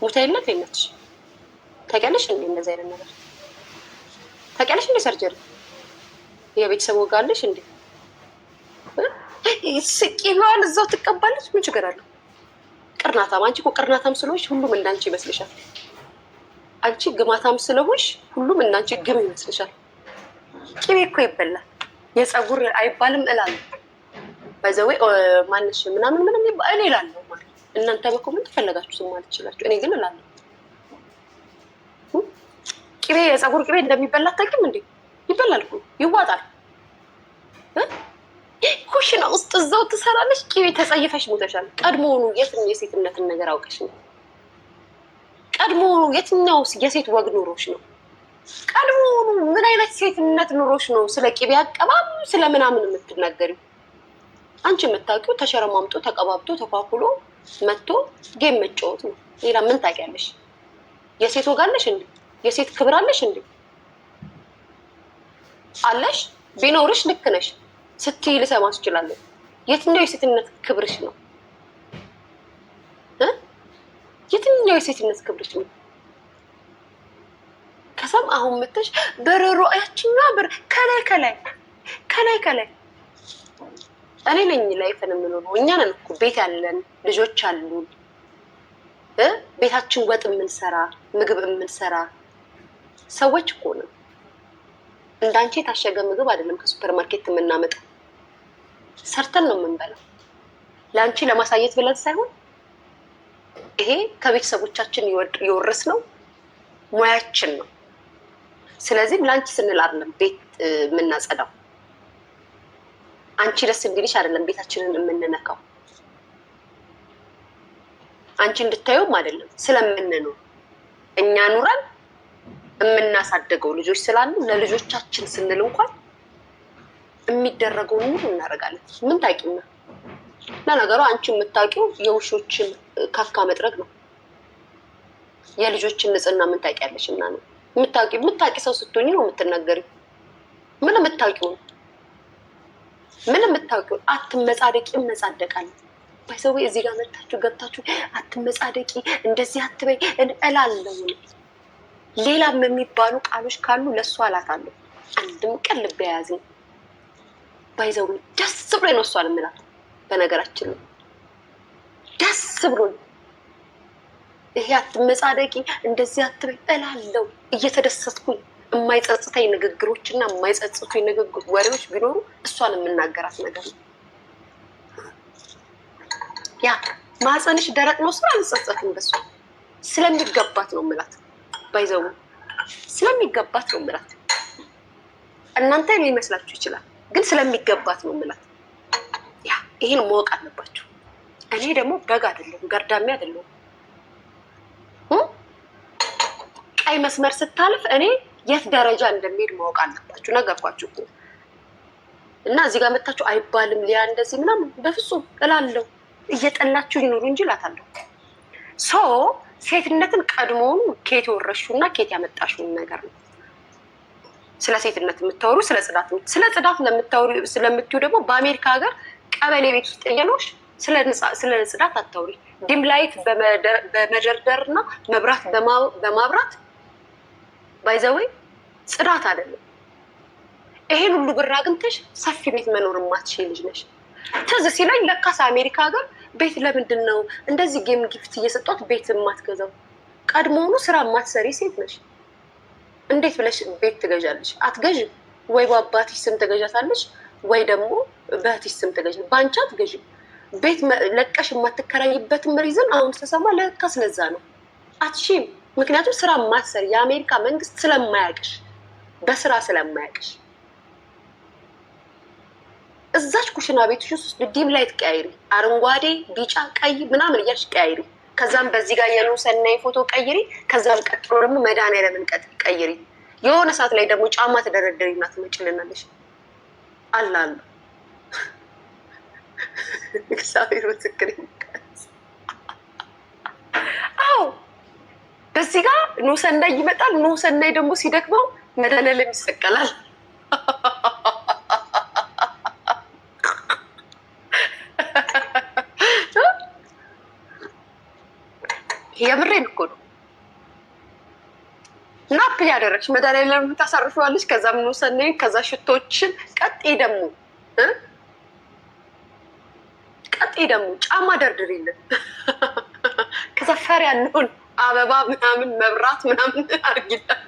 ሙታ የላት የለች? ታውቂያለሽ እንዴ እንደዚህ አይነት ነገር ታውቂያለሽ እንዴ? ሰርጀሪ የቤተሰብ ወግ አለሽ እንዴ? ቂቤዋን እዛው ትቀባለች። ምን ችግር አለው? ቅርናታም። አንቺ እኮ ቅርናታም ስለሆንሽ ሁሉም እንዳንቺ ይመስልሻል። አንቺ ግማታም ስለሆንሽ ሁሉም እንዳንቺ ግም ይመስልሻል። ቂቤ እኮ ይበላል። የፀጉር አይባልም እላለሁ። በዘዌ ማንሽ ምናምን ምንም እኔ እላለሁ ማለት እናንተ በኮመንት ፈለጋችሁ ማለት ይችላችሁ። እኔ ግን እላለሁ ቂቤ የፀጉር ቂቤ እንደሚበላ አታውቂም እንዴ? ይበላል እኮ ይዋጣል። ኩሽና ውስጥ እዛው ትሰራለሽ። ቂቤ ተጸይፈሽ ሞተሻል። ቀድሞውኑ የትኛው የሴትነትን ነገር አውቀሽ ነው? ቀድሞውኑ የትኛው የሴት ወግ ኑሮሽ ነው? ቀድሞውኑ ምን አይነት ሴትነት ኑሮሽ ነው ስለ ቂቤ አቀባብ ስለ ምናምን የምትናገሪው? አንቺ የምታውቂው ተሸረማምጦ ተቀባብቶ ተኳኩሎ መጥቶ ጌም መጫወት ነው። ሌላ ምን ታውቂያለሽ? የሴት ወግ አለሽ እንዴ? የሴት ክብር አለሽ እንዴ? አለሽ? ቢኖርሽ ልክ ነሽ ስትይ ልሰማ ትችላለሁ። የትኛው የሴትነት ክብርሽ ነው? የትኛው የሴትነት ክብርሽ ነው? ከሰም አሁን መተሽ በረሮ ያችኛ ከላይ እኔ ነኝ ላይፈን የምኖረው። እኛ ነን እኮ ቤት ያለን ልጆች አሉን። ቤታችን ወጥ የምንሰራ ምግብ የምንሰራ ሰዎች እኮ ነው። እንዳንቺ የታሸገ ምግብ አይደለም ከሱፐር ማርኬት የምናመጣው። ሰርተን ነው የምንበላው። ለአንቺ ለማሳየት ብለን ሳይሆን ይሄ ከቤተሰቦቻችን የወረስነው ሙያችን ነው። ስለዚህ ለአንቺ ስንል አይደለም ቤት የምናጸዳው። አንቺ ደስ እንዲልሽ አይደለም ቤታችንን የምንነካው። አንቺ እንድታዩም አይደለም ስለምንኖር እኛ ኑረን የምናሳደገው ልጆች ስላሉ ለልጆቻችን ስንል እንኳን የሚደረገውን ሁሉ እናደርጋለን። ምን ታውቂና? ለነገሩ አንቺ የምታውቂው የውሾችን ካካ መጥረግ ነው። የልጆችን ንጽህና ምን ታውቂያለሽ? እና ነው የምታውቂ ሰው ስትሆኚ ነው የምትናገሪው። ምን የምታውቂው ነው? ምን የምታውቂው? አትመጻደቂ። እመጻደቃለሁ ባይሰው እዚህ ጋር መጣችሁ ገብታችሁ አትመጻደቂ እንደዚህ አትበይ እላለሁ። ሌላም የሚባሉ ቃሎች ካሉ ለሷ አላታለሁ። አንድም ቀን ልብ ያያዝኝ ባይዘው ደስ ብሎኝ ነው እሷን የምላት። በነገራችን ነው ደስ ብሎኝ ይሄ አትመጻደቂ እንደዚህ አትበይ እላለሁ እየተደሰትኩኝ። የማይጸጽተኝ ንግግሮችና የማይጸጽቱኝ ንግግሮች ወሬዎች ቢኖሩ እሷን የምናገራት ነገር ነው። ያ ማህፀንሽ ደረቅ ነው ስራ አልጸጸትም። በሷ ስለሚገባት ነው የምላት። ባይዘው ስለሚገባት ነው የምላት። እናንተ ሊመስላችሁ ይችላል፣ ግን ስለሚገባት ነው የምላት። ያ ይሄን ማወቅ አለባችሁ። እኔ ደግሞ በግ አይደለሁም፣ ገርዳሜ አይደለሁም። ቀይ መስመር ስታልፍ እኔ የት ደረጃ እንደሚሄድ ማወቅ አለባችሁ። ነገርኳችሁ እኮ። እና እዚህ ጋር መታችሁ አይባልም ሊያ እንደዚህ ምናምን በፍጹም እላለሁ። እየጠላችሁ ይኖሩ እንጂ እላታለሁ። ሴትነትን ቀድሞውኑ ኬት የወረሽውና ኬት ያመጣሽውን ነገር ነው። ስለ ሴትነት የምታወሩ ስለ ጽዳት ስለምትዩ ደግሞ በአሜሪካ ሀገር ቀበሌ ቤት ውስጥ እየኖርሽ ስለ ጽዳት አታውሪ። ዲም ላይት በመደርደር እና መብራት በማብራት ባይዘወይ ጽዳት አይደለም። ይሄን ሁሉ ብር አግኝተሽ ሰፊ ቤት መኖር የማትችይ ልጅ ነሽ። ትዝ ሲለኝ ለካስ አሜሪካ ሀገር ቤት ለምንድን ነው እንደዚህ ጌም ጊፍት እየሰጧት ቤት የማትገዛው? ቀድሞውኑ ስራ የማትሰሪ ሴት ነሽ። እንዴት ብለሽ ቤት ትገዣለሽ? አትገዥም። ወይ በአባትሽ ስም ትገዣታለሽ ወይ ደግሞ በእህትሽ ስም ትገዥ። በአንቺ አትገዥም። ቤት ለቀሽ የማትከራይበትም ሪዝን አሁን ስሰማ ለካስ ለዛ ነው። አትሺም። ምክንያቱም ስራ የማትሰሪ የአሜሪካ መንግስት ስለማያውቅሽ፣ በስራ ስለማያውቅሽ እዛች ኩሽና ቤትሽ ውስጥ ዲም ላይት ቀያይሪ፣ አረንጓዴ፣ ቢጫ፣ ቀይ ምናምን እያልሽ ቀያይሪ። ከዛም በዚህ ጋር የኑሰናይ ፎቶ ቀይሪ። ከዛም ቀጥሎ ደግሞ መድኃኒዓለምን ቀይሪ። የሆነ ሰዓት ላይ ደግሞ ጫማ ተደረደሪና ትመጭልናለሽ። አላለ እግዚአብሔር ምስክር። አዎ በዚህ ጋር ኑሰናይ ይመጣል። ኑሰናይ ደግሞ ሲደክመው መድኃኒዓለም ይሰቀላል። የምሬን እኮ ነው። ናፕ ያደረግሽ መድኃኒዓለም ታሳርፊዋለሽ። ከዛ ምን ወሰነኝ። ከዛ ሽቶችን ቀጥይ ደግሞ ጫማ ደርድሪልን። ከዛ ፈር ያለውን አበባ ምናምን መብራት ምናምን አርጊላል።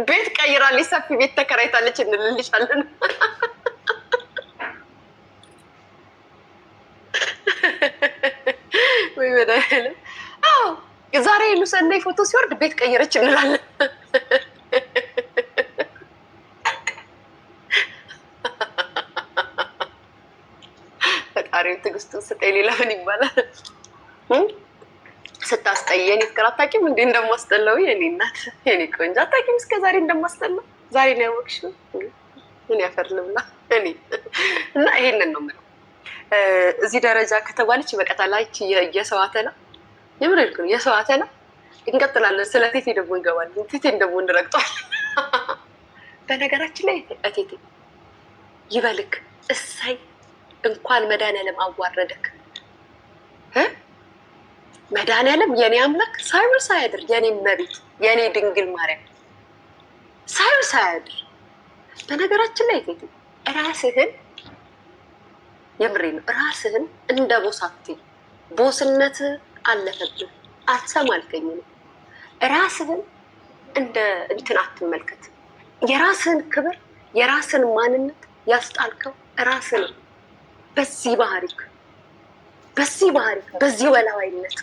ቤት ቀይራለች፣ ሰፊ ቤት ተከራይታለች እንልልሻለን። ወይ መድኃኒዓለም። አዎ ዛሬ ኑሰናይ ፎቶ ሲወርድ ቤት ቀየረች እንላለን። ፈጣሪው ትዕግስቱን ስጠኝ። ሌላ ምን ይባላል? ስታስጠይ የኔ ፍቅር አታውቂም እንዴ እንደማስጠላው? የኔ እናት የኔ ቆንጆ አታውቂም እስከ ዛሬ እንደማስጠላው? ዛሬ ነው ያወቅሽው? ምን ያፈር ልብላ እኔ እና ይሄንን ነው የምለው። እዚህ ደረጃ ከተባለች በቀጣላች የሰው አተላ የምሬን ነው የሰው አተላ። እንቀጥላለን። ስለ ቴቴ ደግሞ እንገባለን። ቴቴን ደግሞ እንረግጧል። በነገራችን ላይ ቴቴ ይበልክ እሳይ እንኳን መድኃኒዓለም አዋረደክ። መድኃኒዓለም የኔ አምላክ ሳይውል ሳያድር የኔ መቤት የኔ ድንግል ማርያም ሳይውል ሳያድር። በነገራችን ላይ ቴቴ ራስህን የምሬ ነው ራስህን እንደ ቦስ አትይ። ቦስነት አለፈብህ። አትሰማ አልከኝ ነው። ራስህን እንደ እንትን አትመልከት። የራስህን ክብር የራስህን ማንነት ያስጣልከው ራስህን በዚህ ባህሪክ በዚህ ወላዋይነት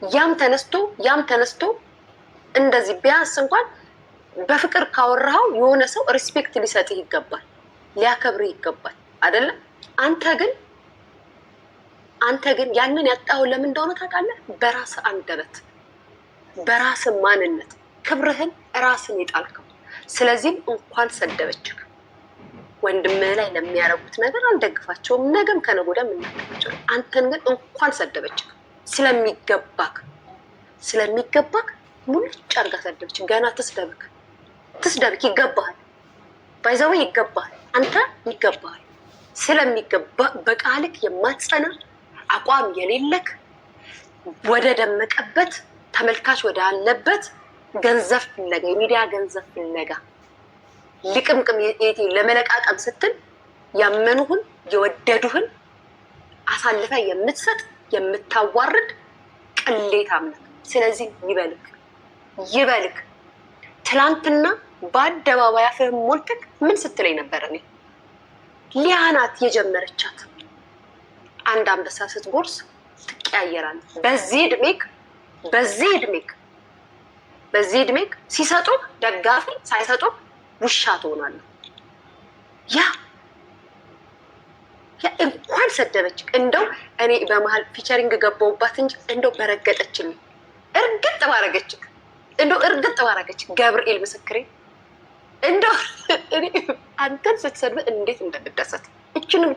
ያም ተነስቶ እንደዚህ ቢያንስ እንኳን በፍቅር ካወራኸው የሆነ ሰው ሪስፔክት ሊሰጥህ ይገባል፣ ሊያከብርህ ይገባል አይደለም? አንተ ግን ያንን ያጣው ለምን እንደሆነ ታውቃለህ? በራስህ አንደበት በራስህ ማንነት ክብርህን ራስን የጣልከው። ስለዚህም እንኳን ሰደበችህ። ወንድምህ ላይ ለሚያረጉት ነገር አልደግፋቸውም። ነገም ከነገ ወዲያም እናደርጋቸው። አንተን ግን እንኳን ሰደበችህ። ስለሚገባክ ሙልጭ አድርጋ ሰደበች። ገና ትስደብክ ይገባሃል። ባይዘው ይገባሃል። አንተ ይገባሃል። ስለሚገባ በቃልክ የማትጸና አቋም የሌለክ ወደ ደመቀበት ተመልካች ወደ አለበት ገንዘብ ፍለጋ የሚዲያ ገንዘብ ፍለጋ ልቅምቅም ለመለቃቀም ስትል ያመኑህን የወደዱህን አሳልፈ የምትሰጥ የምታዋርድ ቅሌታም ነህ። ስለዚህ ይበልክ። ትላንትና በአደባባይ አፍህን ሞልተክ ምን ስትለኝ ነበር? እኔ ሊያ ናት የጀመረቻት። አንድ አንበሳ ስትጎርስ ትቀያየራለህ። በዚህ እድሜክ ሲሰጡህ ደጋፊ ሳይሰጡህ ውሻ ትሆናለህ። ያ እንኳን ሰደበች። እንደው እኔ በመሀል ፊቸሪንግ ገባሁባት እንጂ እንደው በረገጠችልኝ እርግጥ ባረገች ገብርኤል ምስክሬ። እንደው እኔ አንተን ስትሰድብ እንዴት እንደምደሰት እችንም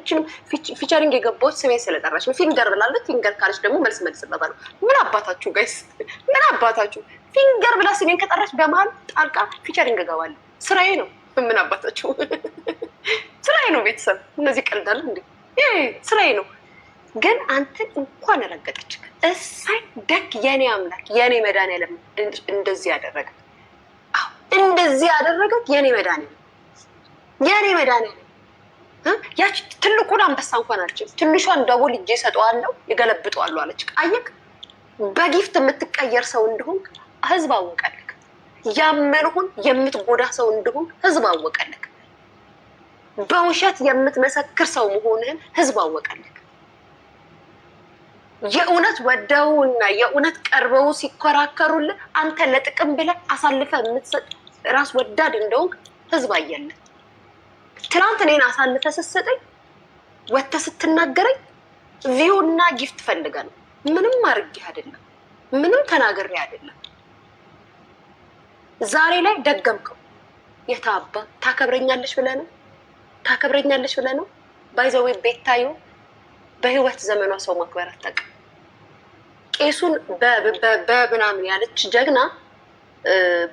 ፊቸሪንግ የገባሁት ስሜን ስለጠራች ነው። ፊንገር ብላለች። ፊንገር ካለች ደግሞ መልስ መልስላታለሁ። ምን አባታችሁ ጋይስ፣ ምን አባታችሁ ፊንገር ብላ ስሜን ከጠራች በመሀል ጣልቃ ፊቸሪንግ እገባለሁ። ስራዬ ነው። ምን አባታችሁ ስራዬ ነው። ቤተሰብ እነዚህ ቀልዳሉ እንዴ? ይሄ ስራዬ ነው። ግን አንተን እንኳን ረገጠች። እሳይ ደግ የኔ አምላክ የኔ መድኃኒዓለም እንደዚህ ያደረገ እንደዚህ ያደረገት የኔ መድኃኒዓለም የኔ መድኃኒዓለም ያች ትልቁን አንበሳ እንኳን አለች። ትንሿን ደቦል እጄ ሰጠዋለሁ ይገለብጠዋለሁ አለች። አየክ በጊፍት የምትቀየር ሰው እንደሆን ህዝብ አወቀልክ። ያመንሁን የምትጎዳ ሰው እንደሆን ህዝብ አወቀልክ። በውሸት የምትመሰክር ሰው መሆንህን ህዝብ አወቀልክ። የእውነት ወደውና የእውነት ቀርበው ሲከራከሩልህ አንተ ለጥቅም ብለህ አሳልፈህ የምትሰጥ ራስ ወዳድ እንደሆንክ ህዝብ አየልህ። ትናንት እኔን አሳልፈህ ስትሰጠኝ ወጥተህ ስትናገረኝ ቪውና ጊፍት ፈልገህ ነው። ምንም አድርጌ አይደለም፣ ምንም ተናግሬ አይደለም። ዛሬ ላይ ደገምከው። የታባ ታከብረኛለሽ ብለህ ነው? ታከብረኛለሽ ብለህ ነው? ባይዘዌ ቤታዮ በህይወት ዘመኗ ሰው ማክበር አታውቅም። ቄሱን በምናምን ያለች ጀግና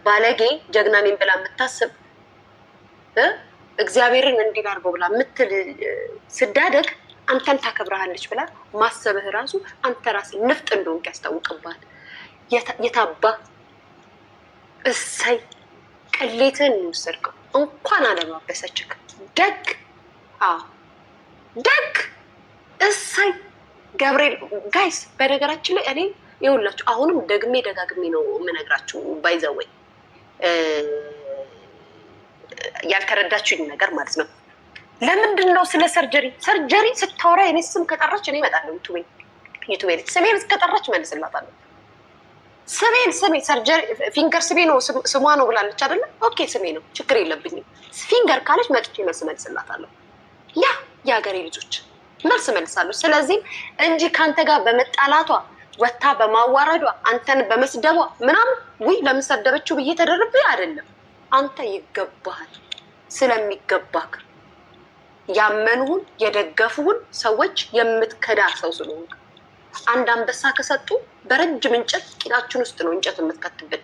ባለጌ ጀግና ነኝ ብላ የምታስብ እግዚአብሔርን እንዲናርገው ብላ የምትል ስዳደግ አንተን ታከብረሃለች ብላ ማሰብህ ራሱ አንተ ራስህ ንፍጥ እንደሆንክ ያስታውቅብሃል። የታባ እሰይ ቅሌትን እንወሰድከው። እንኳን አለማበሰችክ። ደግ ደግ እሰይ ገብርኤል ጋይስ። በነገራችን ላይ እኔ ይኸውላችሁ አሁንም ደግሜ ደጋግሜ ነው የምነግራችሁ። ባይዘወይ ያልተረዳችሁኝ ነገር ማለት ነው። ለምንድን ነው ስለ ሰርጀሪ ስታወራ የኔ ስም ከጠራች እኔ እመጣለሁ። ዩቱቤ ስሜን ከጠራች መልስላታለሁ። ስሜን ሰርጀሪ ፊንገር ስሜ ነው ስሟ ነው ብላለች አይደለ? ኦኬ ስሜ ነው፣ ችግር የለብኝም። ፊንገር ካለች መጥቼ መልስላታለሁ። ያ የሀገሬ ልጆች መልስ መልሳለሁ። ስለዚህ እንጂ ከአንተ ጋር በመጣላቷ ወታ በማዋረዷ አንተን በመስደቧ ምናምን ውይ ለምን ሰደበችው ብዬ ተደርቤ አይደለም። አንተ ይገባሃል። ስለሚገባክ ያመኑህን የደገፉህን ሰዎች የምትከዳ ሰው ስለሆንክ አንድ አንበሳ ከሰጡ በረጅም እንጨት ቂጣችን ውስጥ ነው እንጨት የምትከትብን።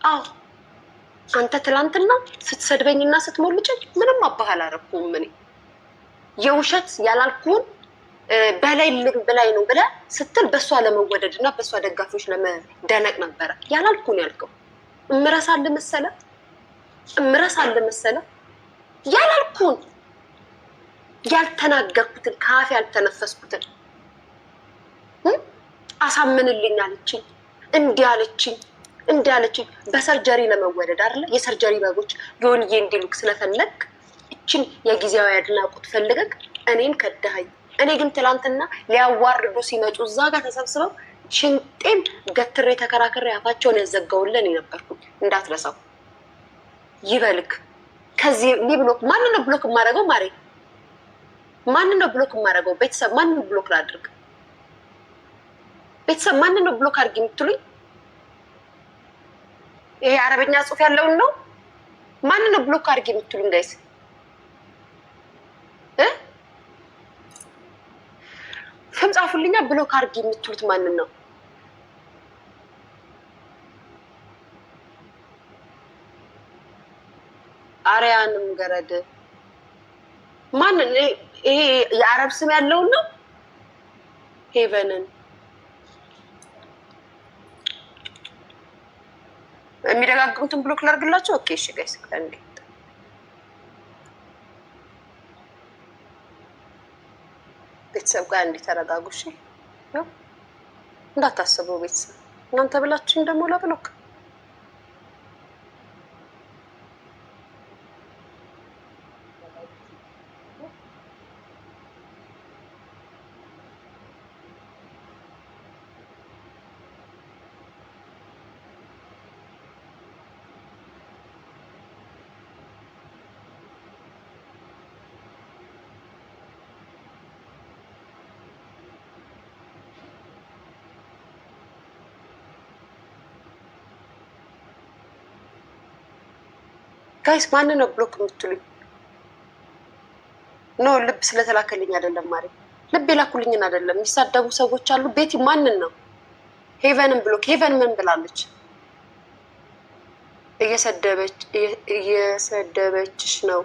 አዎ አንተ ትላንትና ስትሰድበኝና ስትሞልጨኝ ምንም አባህል አረኩም። እኔ የውሸት ያላልኩን በላይ ነው ብለህ ስትል በእሷ ለመወደድ እና በእሷ ደጋፊዎች ለመደነቅ ነበረ ያላልኩን ያልከው። እምረሳልህ መሰለህ ያላልኩን ያልተናገርኩትን ከአፌ ያልተነፈስኩትን አሳምንልኝ አለችኝ፣ እንዲህ አለችኝ። በሰርጀሪ ለመወደድ አይደለ? የሰርጀሪ በጎች የሆንዬ እንዲሉክ ስለፈለግ እችን የጊዜያዊ አድናቆት ፈልገግ እኔን ከዳኸኝ። እኔ ግን ትላንትና ሊያዋርዱ ሲመጡ እዛ ጋር ተሰብስበው ሽንጤን ገትሬ ተከራክሬ አፋቸውን ያዘጋውልን የነበርኩኝ እንዳትረሳው። ይበልክ ከዚህ ብሎክ ማንን ነው ብሎክ የማደርገው? ማሬ ማንን ነው ብሎክ የማደርገው? ቤተሰብ ማንን ብሎክ ላድርግ? ቤተሰብ ማንን ነው ብሎክ አድርጊ የምትሉኝ? ይሄ አረበኛ ጽሑፍ ያለውን ነው። ማንን ነው ብሎክ አድርጊ የምትሉኝ ጋይስ? ስም ጻፉልኛ። ብሎክ አድርጊ የምትሉት ማንን ነው? አርያንም ገረድ ማንን? ይሄ የአረብ ስም ያለውን ነው። ሄቨንን የሚደጋግሙትን ብሎክ ላድርግላቸው። ኦኬ እሺ ጋይስ እንዴ ቤተሰብ ጋር እንዲተረጋጉ እሺ። እንዳታስበው ቤተሰብ እናንተ ብላችሁ እንደሞላ ብሎክ ጋይስ ማንን ነው ብሎክ የምትሉኝ? ኖ ልብ ስለተላከልኝ አይደለም ማሪ፣ ልብ የላኩልኝን አይደለም። የሚሳደቡ ሰዎች አሉ። ቤቲ ማንን ነው? ሄቨንን ብሎ ሄቨን ምን ብላለች? እየሰደበችሽ ነው።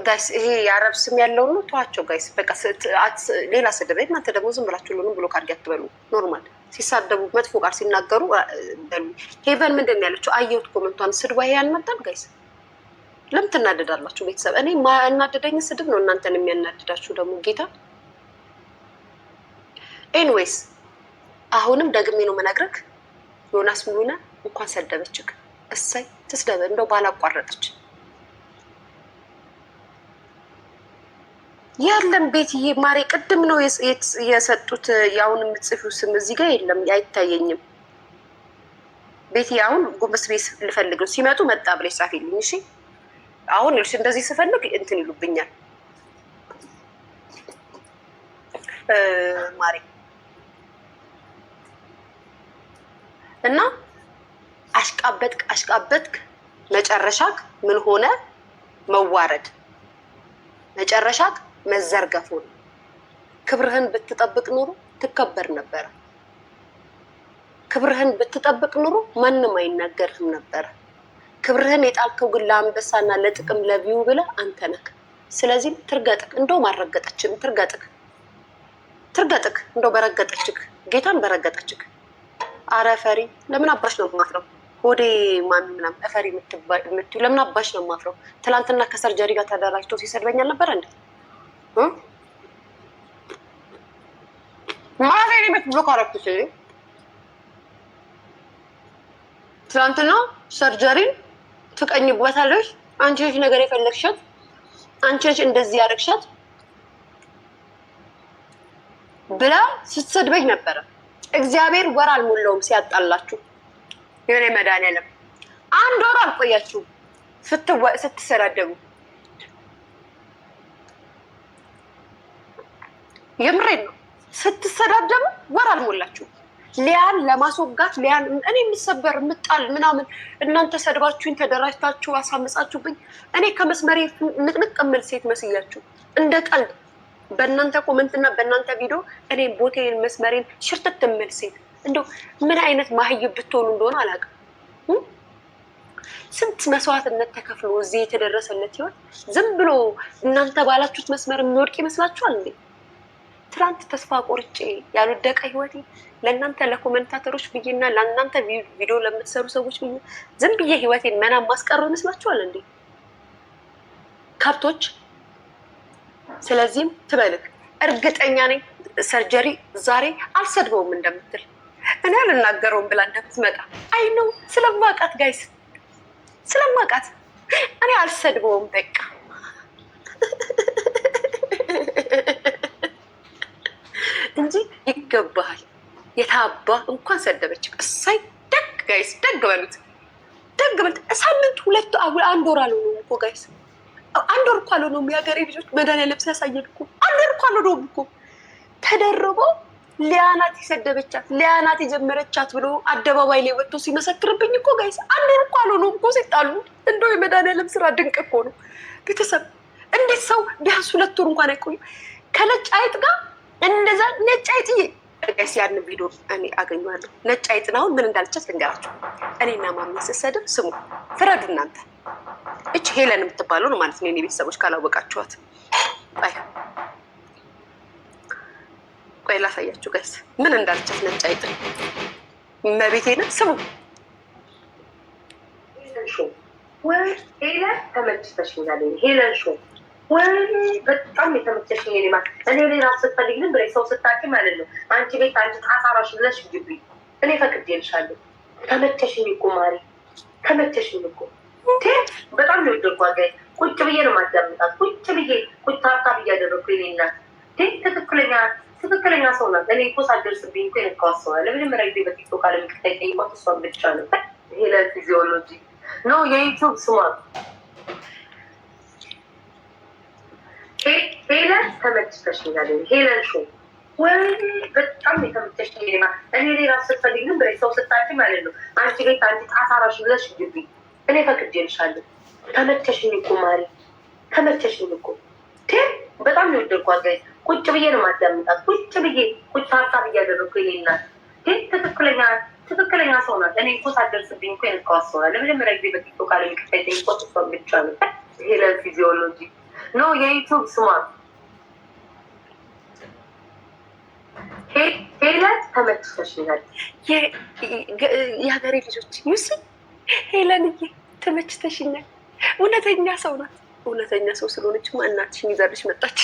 ጋይስ ይሄ የአረብ ስም ያለው ነው። ተዋቸው ጋይስ በቃ ሌላ ስድብ። እናንተ ደግሞ ዝም ብላችሁ ሁሉንም ብሎ ካርድ አትበሉ። ኖርማል ሲሳደቡ መጥፎ ቃል ሲናገሩ በሉ። ሄቨን ምንድን ነው ያለችው? አየሁት ኮመንቷን። ስድባ ይሄ ያናዳል ጋይስ። ለምን ትናደዳላችሁ ቤተሰብ? እኔ ማናደደኝ ስድብ ነው እናንተን የሚያናድዳችሁ ደግሞ ጌታ። ኤኒዌይስ አሁንም ደግሜ ነው መናገርክ። ዮናስ ሙሉነ እንኳን ሰደበችክ። እሰይ ትስደበ እንደው ባላቋረጠች ያለም ቤትዬ ማሬ ቅድም ነው የሰጡት። ያውን የምትጽፊው ስም እዚህ ጋር የለም አይታየኝም። ቤትዬ አሁን ጉምስ ቤት ልፈልግ ነው። ሲመጡ መጣ ብለሽ ጻፊልኝ እሺ። አሁን ልሽ እንደዚህ ስፈልግ እንትን ይሉብኛል ማሬ እና አሽቃበጥክ መጨረሻክ ምን ሆነ? መዋረድ መጨረሻክ መዘርገፉ ነው። ክብርህን ብትጠብቅ ኑሮ ትከበር ነበረ። ክብርህን ብትጠብቅ ኑሮ ማንም አይናገርህም ነበረ። ክብርህን የጣልከው ግን ለአንበሳና ለጥቅም ለቪው ብለህ አንተ ነህ። ስለዚህ ትርገጥክ። እንደውም አልረገጠችም። ትርገጥክ እንደው በረገጠችክ፣ ጌታን በረገጠችክ። አረ ፈሪ ለምን አባሽ ነው የማፍረው? ሆዴ ማን ምናምን ፈሪ የምትይው ለምን አባሽ ነው የማፍረው? ትላንትና ከሰርጀሪ ጋር ተደራጅቶ ሲሰድበኝ አልነበረ እንዴ? ማሬ ብሎ ካረኩሽ ትላንትና ሰርጀሪን ትቀኝበታለሽ። አንቺ ነሽ ነገር የፈለግሻት፣ አንቺ ነሽ እንደዚህ ያደረግሻት ብላ ስትሰድበኝ ነበረ። እግዚአብሔር ወር አልሞላውም ሲያጣላችሁ። የኔ መድኃኒዓለም አንድ ወር አልቆያችሁም ስትሰዳደቡ። የምሬን ነው። ስትሰዳደቡ ወር አልሞላችሁም። ሊያን ለማስወጋት ሊያን እኔ የምሰበር የምጣል ምናምን እናንተ ሰድባችሁኝ ተደራጅታችሁ አሳምጻችሁብኝ እኔ ከመስመሬ ንቅንቅ የምል ሴት መስያችሁ እንደ ቀልድ በእናንተ ኮመንት እና በእናንተ ቪዲዮ እኔ ቦቴን መስመሬን ሽርትት የምል ሴት እንደው ምን አይነት ማህይብ ብትሆኑ እንደሆነ አላውቅም። ስንት መስዋዕትነት ተከፍሎ እዚህ የተደረሰለት ህይወት ዝም ብሎ እናንተ ባላችሁት መስመር የሚወድቅ ይመስላችኋል እንዴ? ትናንት ተስፋ ቆርጬ ያልወደቀ ህይወቴ ለእናንተ ለኮመንታተሮች ብዬና ለእናንተ ቪዲዮ ለምትሰሩ ሰዎች ብዬ ዝም ብዬ ህይወቴን መናም ማስቀረው ይመስላችኋል እንዴ? ከብቶች። ስለዚህም ትበልክ እርግጠኛ ነኝ ሰርጀሪ ዛሬ አልሰድበውም እንደምትል እኔ አልናገረውም ብላ እንደምትመጣ አይ ነው ስለማውቃት ጋይስ፣ ስለማውቃት እኔ አልሰድበውም በቃ እንጂ ይገባሃል። የታባ እንኳን ሰደበች። እሳይ ደግ ጋይስ፣ ደግ በሉት፣ ደግ በሉት። ሳምንት ሁለት አንድ ወር አልሆነውም እኮ ጋይስ፣ አንድ ወር እኮ አልሆነውም። የሀገሬ ልጆች መድኃኒዓለም ሲያሳየን እኮ አንድ ወር እኮ አልሆነውም እኮ ተደርቦ ሊያናት የሰደበቻት ሊያናት የጀመረቻት ብሎ አደባባይ ላይ ወጥቶ ሲመሰክርብኝ እኮ ጋይስ አንድ ወር እኮ አልሆነውም እኮ ሲጣሉ። እንደው የመድኃኒዓለም ስራ ድንቅ እኮ ነው ቤተሰብ። እንዴት ሰው ቢያንስ 2 ወር እንኳን አይቆይም ከነጭ አይጥ ጋር እንደዛ? ነጭ አይጥዬ ጋይስ ያን ቪዲዮ እኔ አገኘዋለሁ። ነጭ አይጥን አሁን ምን እንዳለቻት ልንገራቸው። እኔና ማሚ ስሰድብ ስሙ፣ ፍረዱ እናንተ። እች ሄለን የምትባለው ነው ማለት ነው የኔ ቤተሰቦች ካላወቃችኋት። አይ ቆይ ላሳያችሁ ጋይስ ምን እንዳለቻት ነጭ አይጥን። መቤቴን ስሙ። ወይ ሄለን ተመችተሽኛል። ሄለን ሾ ወይ በጣም የተመቸሽኝ የኔ ማለት እኔ ሌላ ስትፈልግ ግን ብሬ ሰው ስታቂ ማለት ነው አንቺ ቤት አንቺ ታሳራሽ ብለሽ ግቢ እኔ ፈቅጄልሻለሁ። ተመቸሽኝ እኮ ማሪ፣ ተመቸሽኝ እኮ በጣም ነው የወደድኳት። ጋይ ቁጭ ብዬ ነው የማዳምጣት። ቁጭ ብዬ ታርታ ብያደረግኩ የኔ እናት ትክክለኛ ሰው ናት። እኔ እኮ ሳትደርስብኝ እኮ የነካዋት ሰው አለ። መጀመሪያ ጊዜ በቲክቶክ አለ ምክታይቀይማት እሷን ብቻ ነው። ሄለን ፊዚዮሎጂ ኖ የዩቱብ ስሟ ሄለን ተመችተሽኛል። ሄለን ሾ ወይ በጣም የተመቸሽ ማ እኔ ሌላ ስትፈልግ ግን ብሬ ሰው ስታጭ ማለት ነው። አንቺ ቤት አንቺ ጣሳራሽ ብለሽ ግቢ እኔ ፈቅጄልሻለሁ። ተመቸሽኝ እኮ ማሪ ተመቸሽኝ እኮ በጣም የወደድኳት ጋይ ቁጭ ብዬ ነው ማዳምጣት። ቁጭ ብዬ ቁጭ ሀሳብ እያደረግኩ ይሌናል ግን ትክክለኛ ሰው ናት። እኔ እኮ ሳትደርስብኝ እኮ የነካዋት ሰው ናት። ለመጀመሪያ ጊዜ በቲክቶክ ካለ ሚከታይ ጠይቆት እሷ ብቻ ነው። ሄለን ፊዚዮሎጂ ኖ የዩቱብ ስሟ ሄለን ተመችተሽኛል። የሀገሬ ልጆች ዩሲ ሄለንዬ ተመችተሽኛል። እውነተኛ ሰው ናት። እውነተኛ ሰው ስለሆነችማ እናትሽን ይዛልሽ መጣች።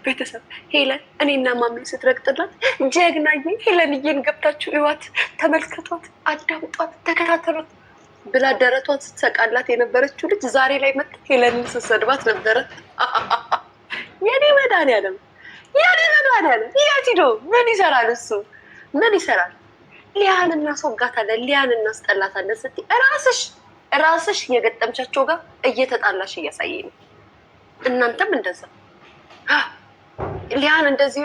ቤተሰብ ሄለን እኔና ማሜ ስትረግጥላት ጀግናዬ ሄለንዬን ገብታችሁ እዋት፣ ተመልከቷት፣ አዳምጧት፣ ተከታተሏት ብላ ደረቷን ስትሰቃላት የነበረችው ልጅ ዛሬ ላይ መጣ ሄለንን ስትሰድባት ነበረ። የኔ መድኃኒዓለም የት ሂዶ ምን ይሰራል? እሱ ምን ይሰራል? ሊያን እናስወጋታለን፣ ሊያን እናስጠላታለን ስትይ ራስሽ የገጠምቻቸው ጋር እየተጣላሽ እያሳየኝ ነው። እናንተም እንደዛ ሊያን እንደዚህ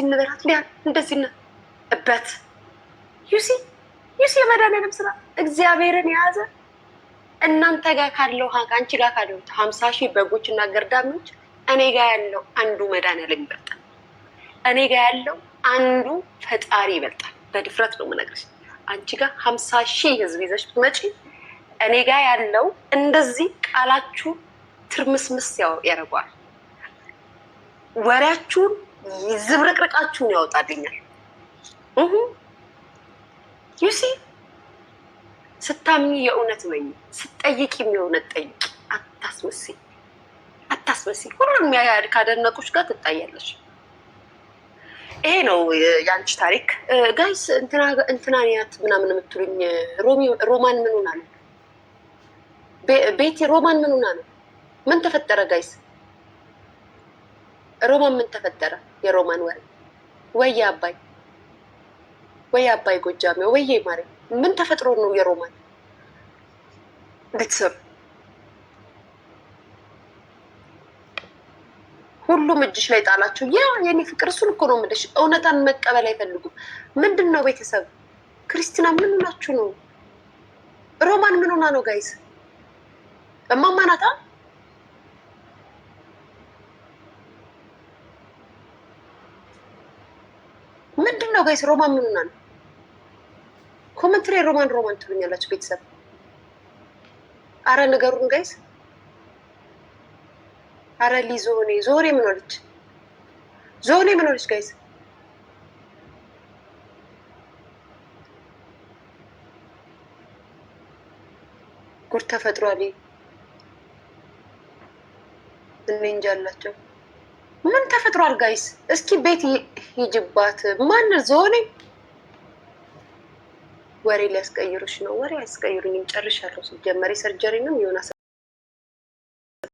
እንበላት፣ ሊያን እንደዚህ እበት ዩሲ የመድኃኒዓለም ስራ እግዚአብሔርን የያዘ እናንተ ጋር ካለው ከአንቺ ጋር ካለው 50,000 በጎች እና ገርዳሚዎች እኔ ጋር ያለው አንዱ መድኃኒዓለም ይበልጣል። እኔ ጋር ያለው አንዱ ፈጣሪ ይበልጣል። በድፍረት ነው የምነግርሽ። አንቺ ጋር 50,000 ህዝብ ይዘሽ ብትመጪ እኔ ጋር ያለው እንደዚህ ቃላችሁ ትርምስምስ ያደርገዋል። ወሬያችሁን ዝብርቅርቃችሁን ያወጣልኛል። ዩሲ ስታምኚ የእውነት መኝ፣ ስትጠይቂም የእውነት ጠይቂ። አታስመስይ። ሁሉም ካደነቁሽ ጋር ትታያለሽ። ይሄ ነው የአንቺ ታሪክ ጋይስ። እንትናንያት ምናምን የምትሉኝ ሮማን ምን ሆና ነው? ቤቲ ሮማን ምን ሆና ነው? ምን ተፈጠረ ጋይስ? ሮማን ምን ተፈጠረ? የሮማን ወሬ ወይ አባይ ጎጃሜ ወይ ማሬ ምን ተፈጥሮ ነው የሮማን ቤተሰብ? ሁሉም እጅሽ ላይ ጣላችሁ። ያ የኔ ፍቅር እሱን እኮ ነው የምልሽ። እውነታን መቀበል አይፈልጉም። ምንድን ነው ቤተሰብ? ክርስቲና ምን ሆናችሁ ነው? ሮማን ምን ሆና ነው ጋይስ? እማማ ናታ? ምንድን ነው ጋይስ? ሮማን ምን ሆና ነው? ኮመንትሪ ሮማን ትሉኛላችሁ ቤተሰብ። አረ ነገሩን ጋይስ። አረ ዞኔ ምን ሆነች? ዞኔ ምን ሆነች ጋይስ? ጉድ ተፈጥሯል። እኔ እንጃ አላቸው። ምን ተፈጥሯል ጋይስ? እስኪ ቤት ሂጅባት። ማን ዞኔ? ወሬ ሊያስቀይሩሽ ነው። ወሬ አያስቀይሩኝም። ጨርሻለሁ። ሲጀመር ሰርጀሪ ነው የሆነ